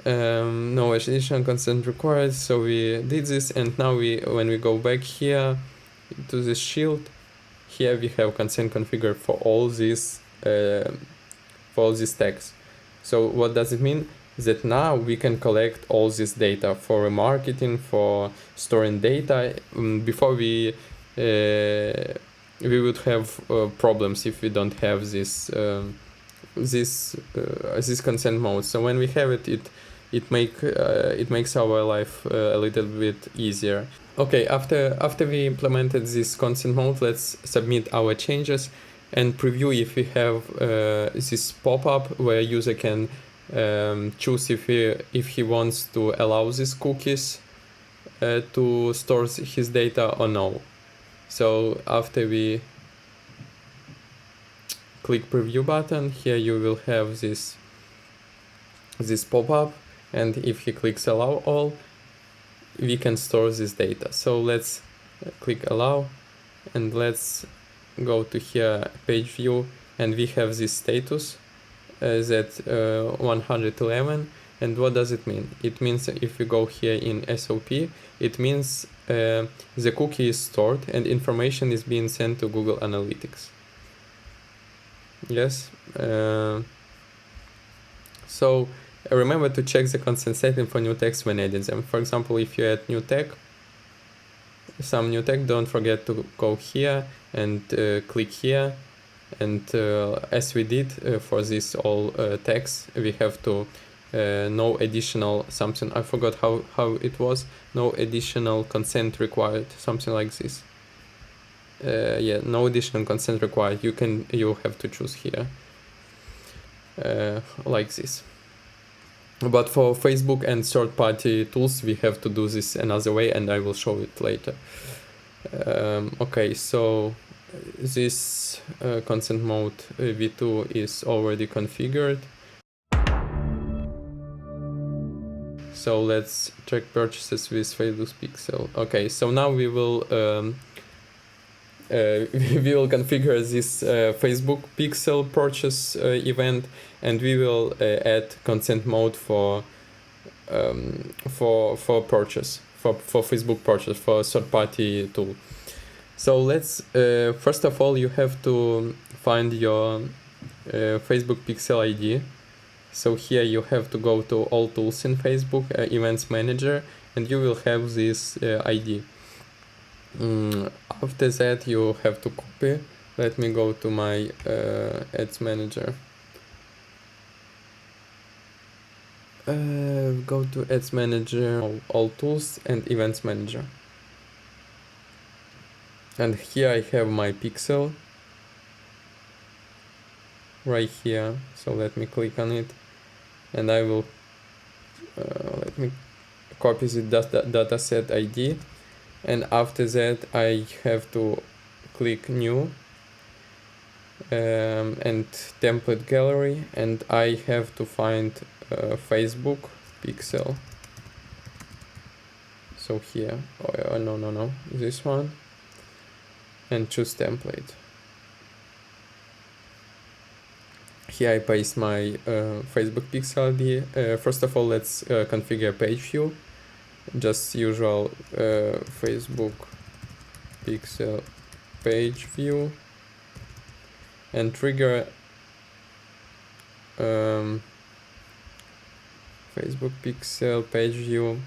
No additional consent required, so we did this, and now when we go back here to this shield, here we have consent configured for all these tags. So what does it mean? That now we can collect all this data for remarketing, for storing data. Before we would have problems if we don't have this consent mode. So when we have it, it makes our life a little bit easier. Okay, after we implemented this consent mode, let's submit our changes and preview if we have this pop-up where user can choose if he wants to allow these cookies to store his data or no. So after we click preview button, here you will have this pop-up, and if he clicks allow all, we can store this data. So let's click allow, and let's go to here page view, and we have this status that 111. And what does it mean? It means if we go here in SOP, it means the cookie is stored and information is being sent to Google Analytics. Yes. So remember to check the consent setting for new text when adding them. For example, if you add some new tag, don't forget to go here and click here. And as we did for this all tags, we have to no additional something. I forgot how it was. No additional consent required. Something like this. Yeah, no additional consent required. You have to choose here like this. But for Facebook and third-party tools, we have to do this another way, and I will show it later. Okay, so this consent mode v2 is already configured. So let's track purchases with Facebook Pixel. Okay, so now we will configure this Facebook Pixel purchase event, and we will add consent mode for purchase, for Facebook purchase, for third-party tool. So let's first of all, you have to find your Facebook Pixel ID. So here you have to go to all tools in Facebook, Events Manager, and you will have this ID. After that, you have to copy. Let me go to my Ads Manager. Go to Ads Manager, all tools, and Events Manager. And here I have my pixel right here. So let me click on it, and I will let me copy the dataset ID. And after that, I have to click new and template gallery, and I have to find Facebook Pixel. So here, no, this one, and choose template. Here I paste my Facebook Pixel ID. First of all, let's configure page view. Just usual Facebook Pixel page view, and trigger Facebook Pixel page view,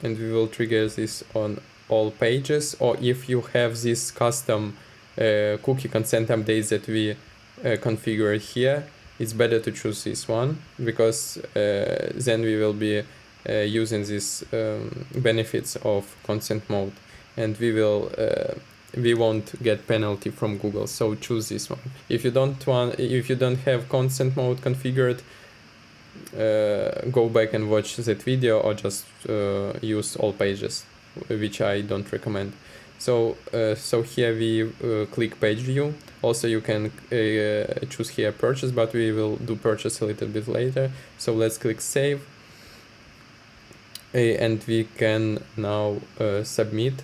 and we will trigger this on all pages. Or if you have this custom cookie consent updates that we configure here, it's better to choose this one, because then we will be using these benefits of consent mode, and we won't get penalty from Google. So choose this one. If you don't have consent mode configured, go back and watch that video, or just use all pages, which I don't recommend. So here we click page view. Also you can choose here purchase, but we will do purchase a little bit later. So let's click save. And we can now submit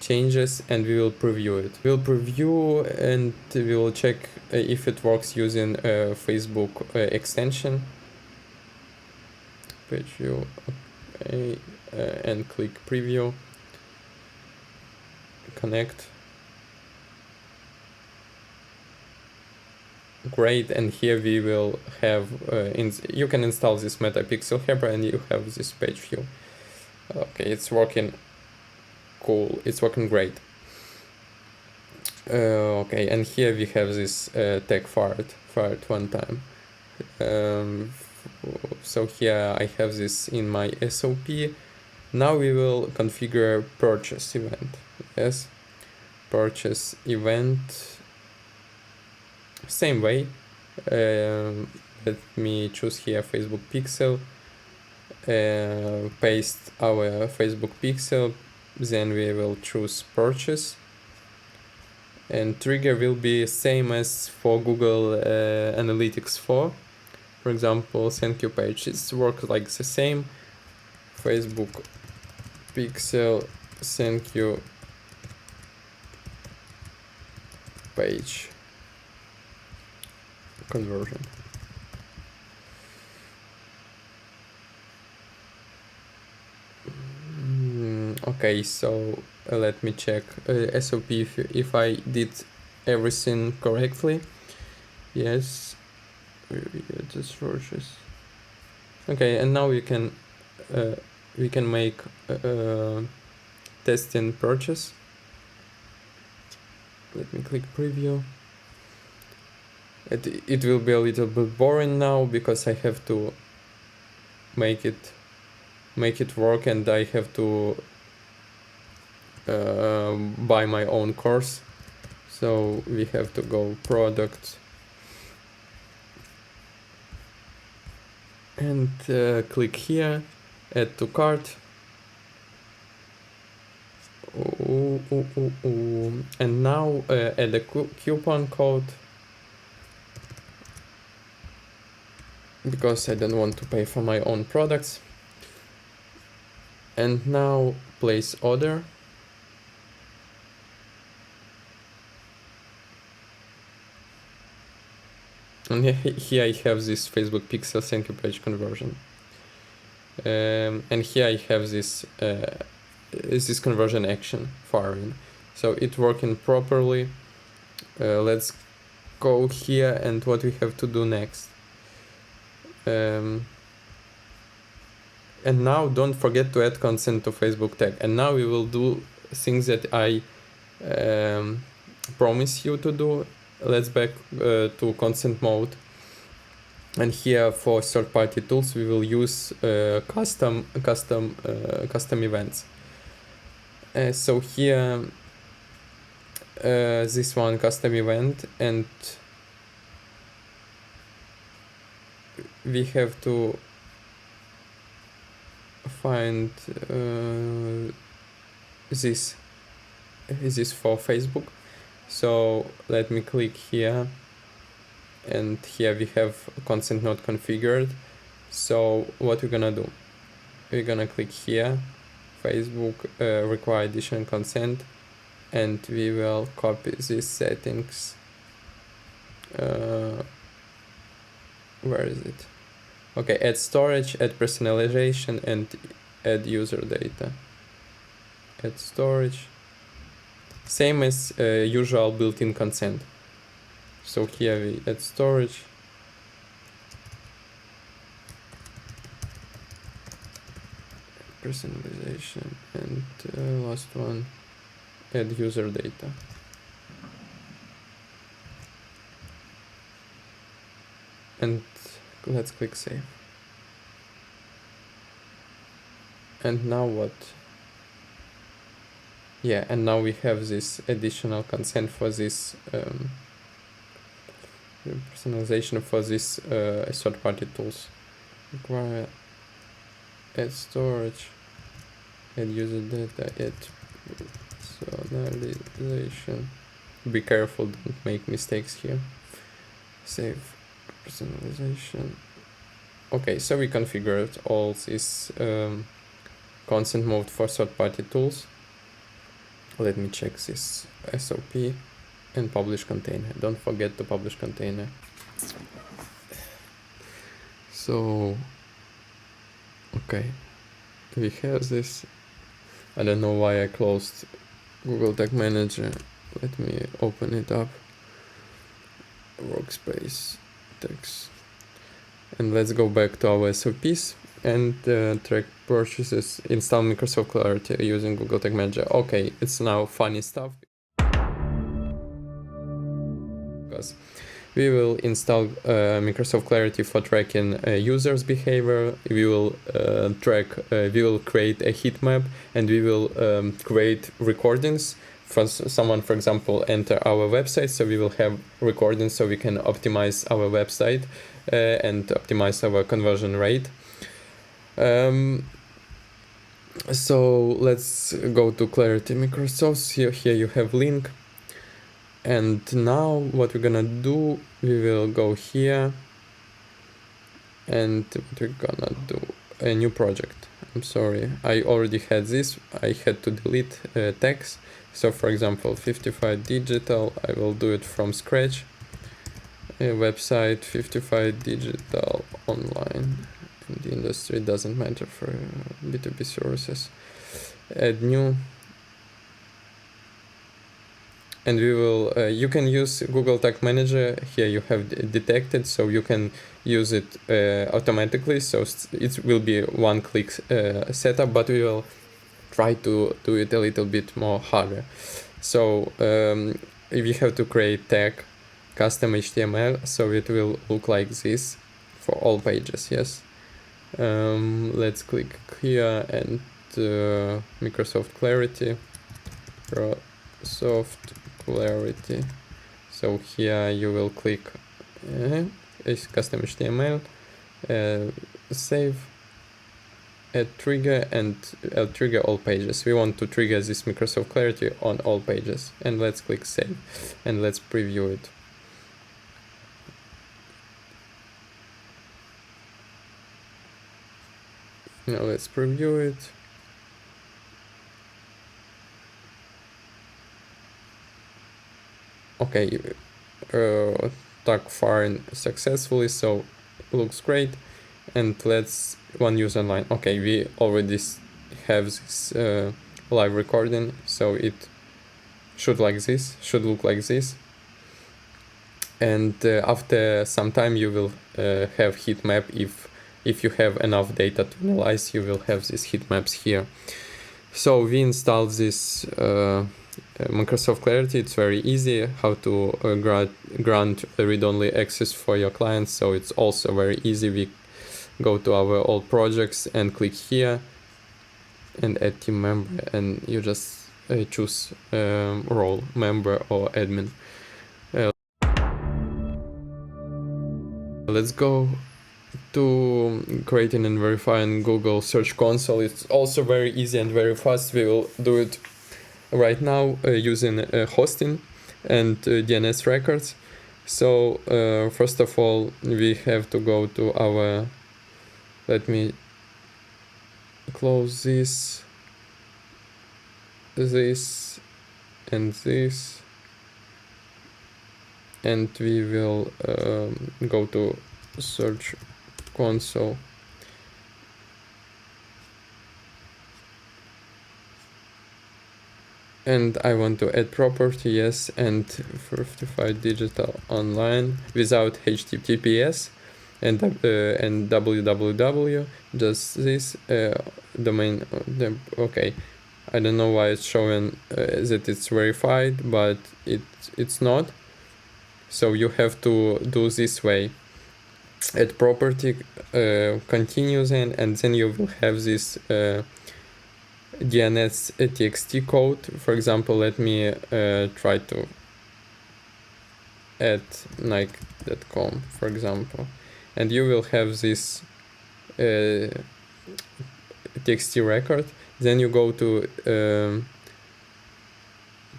changes, and we will preview it. We'll preview and we will check if it works using Facebook extension. Page view, okay, and click preview, connect. Great, and here we will have you can install this metapixel helper and you have this page view. Okay, it's working cool, it's working great. Okay, and here we have this tag fired one time. So here I have this in my SOP. Now we will configure purchase event. Yes, purchase event. Same way. Let me choose here Facebook pixel. Paste our Facebook pixel. Then we will choose purchase. And trigger will be same as for Google Analytics 4. For example, thank you page. It works like the same. Facebook pixel thank you page conversion. Okay, so let me check SOP if I did everything correctly. Yes, just purchase. Okay, and now we can make testing purchase. Let me click preview. It will be a little bit boring now because I have to make it work, and I have to buy my own course. So we have to go product and click here, add to cart. And now add a coupon code, because I don't want to pay for my own products. And now place order. And here I have this Facebook pixel thank you page conversion. And here I have this conversion action firing. So it's working properly. Let's go here, and what we have to do next. And now don't forget to add consent to Facebook tag. And now we will do things that I promise you to do. Let's back to consent mode. And here for third-party tools, we will use custom events. So here, this one custom event, and we have to find this for Facebook. So let me click here, and here we have consent not configured. So what we're gonna do, we're gonna click here, Facebook require additional consent, and we will copy these settings. Where is it? Okay, add storage, add personalization, and add user data. Add storage. Same as usual built-in consent. So here we add storage. Personalization, and last one, add user data. And let's click save. And now what? Yeah, and now we have this additional consent for this personalization for this third-party tools. Require add storage, add user data, add personalization. Be careful, don't make mistakes here. Save personalization. Okay, so we configured all this consent mode for third-party tools. Let me check this SOP and publish container. Don't forget to publish container. So, okay, we have this. I don't know why I closed Google Tag Manager. Let me open it up. Workspace, text. And let's go back to our SOPs and track purchases, install Microsoft Clarity using Google Tag Manager. Okay, it's now funny stuff. Because we will install Microsoft Clarity for tracking users' behavior. We will we will create a heat map, and we will create recordings. For someone, for example, enter our website, so we will have recordings so we can optimize our website and optimize our conversion rate. So let's go to Clarity Microsoft. Here you have link. And now what we're gonna do, we will go here and we're gonna do a new project. I'm sorry, I already had this. I had to delete tags. So for example, 55 digital, I will do it from scratch. A website 55 digital online. And the industry doesn't matter for B2B services. Add new. And we will, you can use Google Tag Manager. Here you have detected, so you can use it automatically. So it will be one-click setup, but we will try to do it a little bit more harder. So we have to create tag custom HTML, so it will look like this for all pages. Yes. Let's click here and Microsoft Clarity. Microsoft Clarity. So here you will click custom HTML, save, add trigger, and trigger all pages. We want to trigger this Microsoft Clarity on all pages. And let's click save and let's preview it. Now let's preview it. Okay, tag fired successfully, so looks great. And let's one user line. Okay, we already have this live recording, so it should look like this. And after some time you will have heat map. If you have enough data to analyze, you will have these heat maps here. So we installed this Microsoft Clarity. It's very easy how to grant read-only access for your clients. So it's also very easy. We go to our old projects and click here and add team member, and you just choose role, member or admin. Let's go to creating and verifying Google Search Console. It's also very easy and very fast. We will do it right now using hosting and DNS records. So first of all, we have to go to our, let me close this and this, and we will go to Search Console. And I want to add property, yes, and 55 digital online without HTTPS and www, just this domain. Okay, I don't know why it's showing that it's verified, but it's not. So you have to do this way. Add property, continue then, and then you will have this DNS TXT code. For example, let me try to add Nike.com, for example, and you will have this TXT record. Then you go to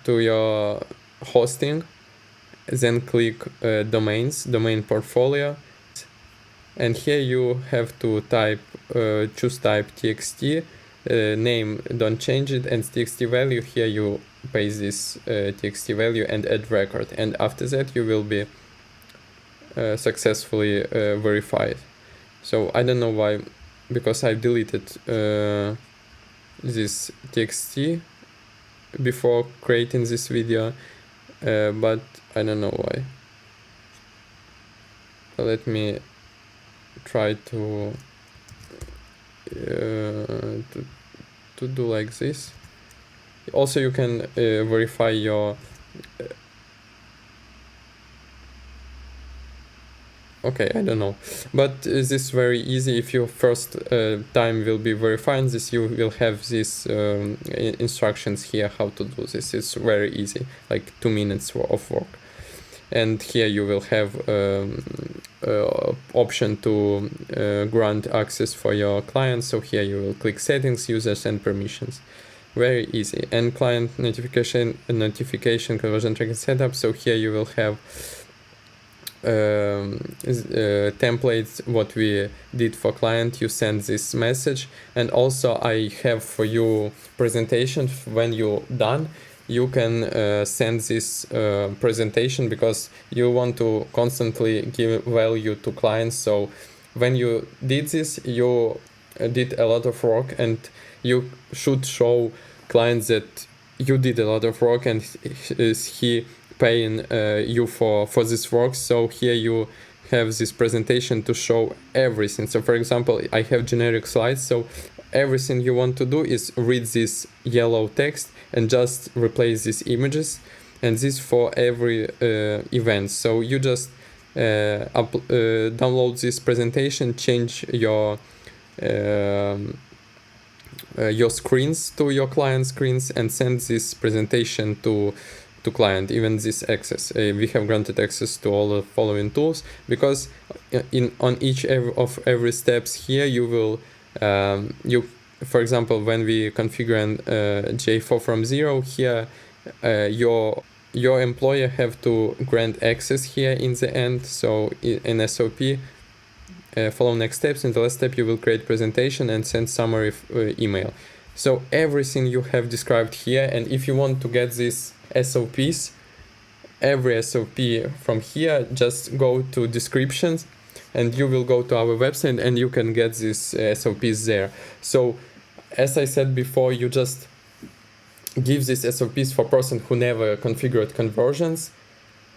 your hosting, then click domains, domain portfolio, and here you have to type choose type TXT. Name, don't change it, and TXT value, here you paste this txt value and add record, and after that you will be successfully verified. So I don't know why, because I deleted this txt before creating this video, but I don't know why. Let me try to do like this. Also, you can verify your okay, I don't know, but this is very easy. If your first time will be verifying this, you will have these instructions here how to do this. It's very easy, like 2 minutes of work. And here you will have option to grant access for your clients. So here you will click settings, users and permissions. Very easy. And client notification conversion tracking setup. So here you will have templates what we did for client. You send this message, and also I have for you presentation. When you're done, you can send this presentation, because you want to constantly give value to clients. So when you did this, you did a lot of work, and you should show clients that you did a lot of work, and he paying you for this work. So here you have this presentation to show everything. So for example, I have generic slides, so everything you want to do is read this yellow text and just replace these images, and this for every event. So you just download this presentation, change your screens to your client screens, and send this presentation to client. Even this access, we have granted access to all the following tools, because on each of every steps here you will for example, when we configure GA4 from 0, here your employer have to grant access here in the end. So in SOP, follow next steps. In the last step, you will create presentation and send summary email. So everything you have described here, and if you want to get these SOPs, every SOP from here, just go to descriptions, and you will go to our website and you can get these SOPs there. So as I said before, you just give these SOPs for person who never configured conversions,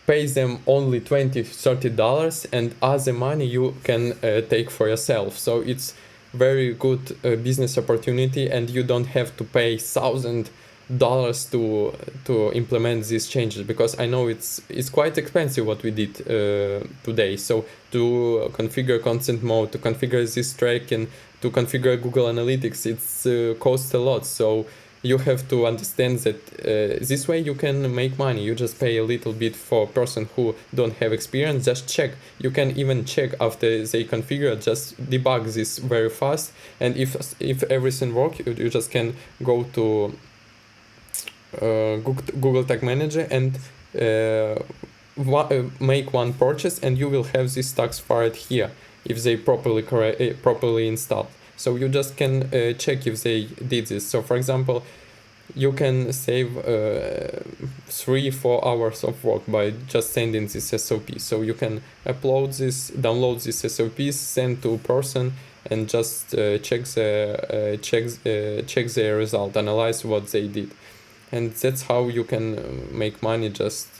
pays them only $20-30, and other money you can take for yourself. So it's very good business opportunity, and you don't have to pay $1,000 to implement these changes, because I know it's quite expensive what we did today. So to configure consent mode, to configure this tracking, to configure Google Analytics, it's costs a lot. So you have to understand that this way you can make money. You just pay a little bit for a person who don't have experience. Just check. You can even check after they configure. Just debug this very fast. And if everything works, you just can go to Google Tag Manager and make one purchase, and you will have these tags fired here if they properly installed. So you just can check if they did this. So for example, you can save 3-4 hours of work by just sending this SOP. So you can download this SOPs, send to a person, and just check their result, analyze what they did. And that's how you can make money, just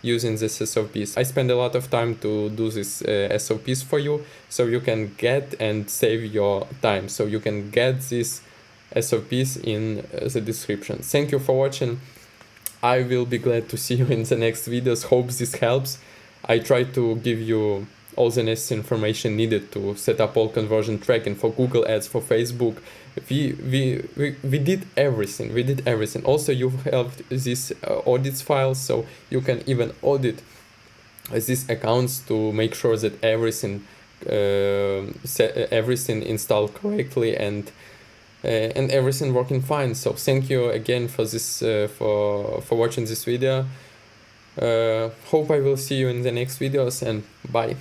using this SOPs. I spend a lot of time to do this SOPs for you, so you can get and save your time. So you can get these SOPs in the description. Thank you for watching. I will be glad to see you in the next videos. Hope this helps. I try to give you all the necessary information needed to set up all conversion tracking for Google Ads, for Facebook. We did everything. We did everything. Also, you have these audits files, so you can even audit these accounts to make sure that everything installed correctly and everything working fine. So thank you again for this for watching this video. Hope I will see you in the next videos, and bye.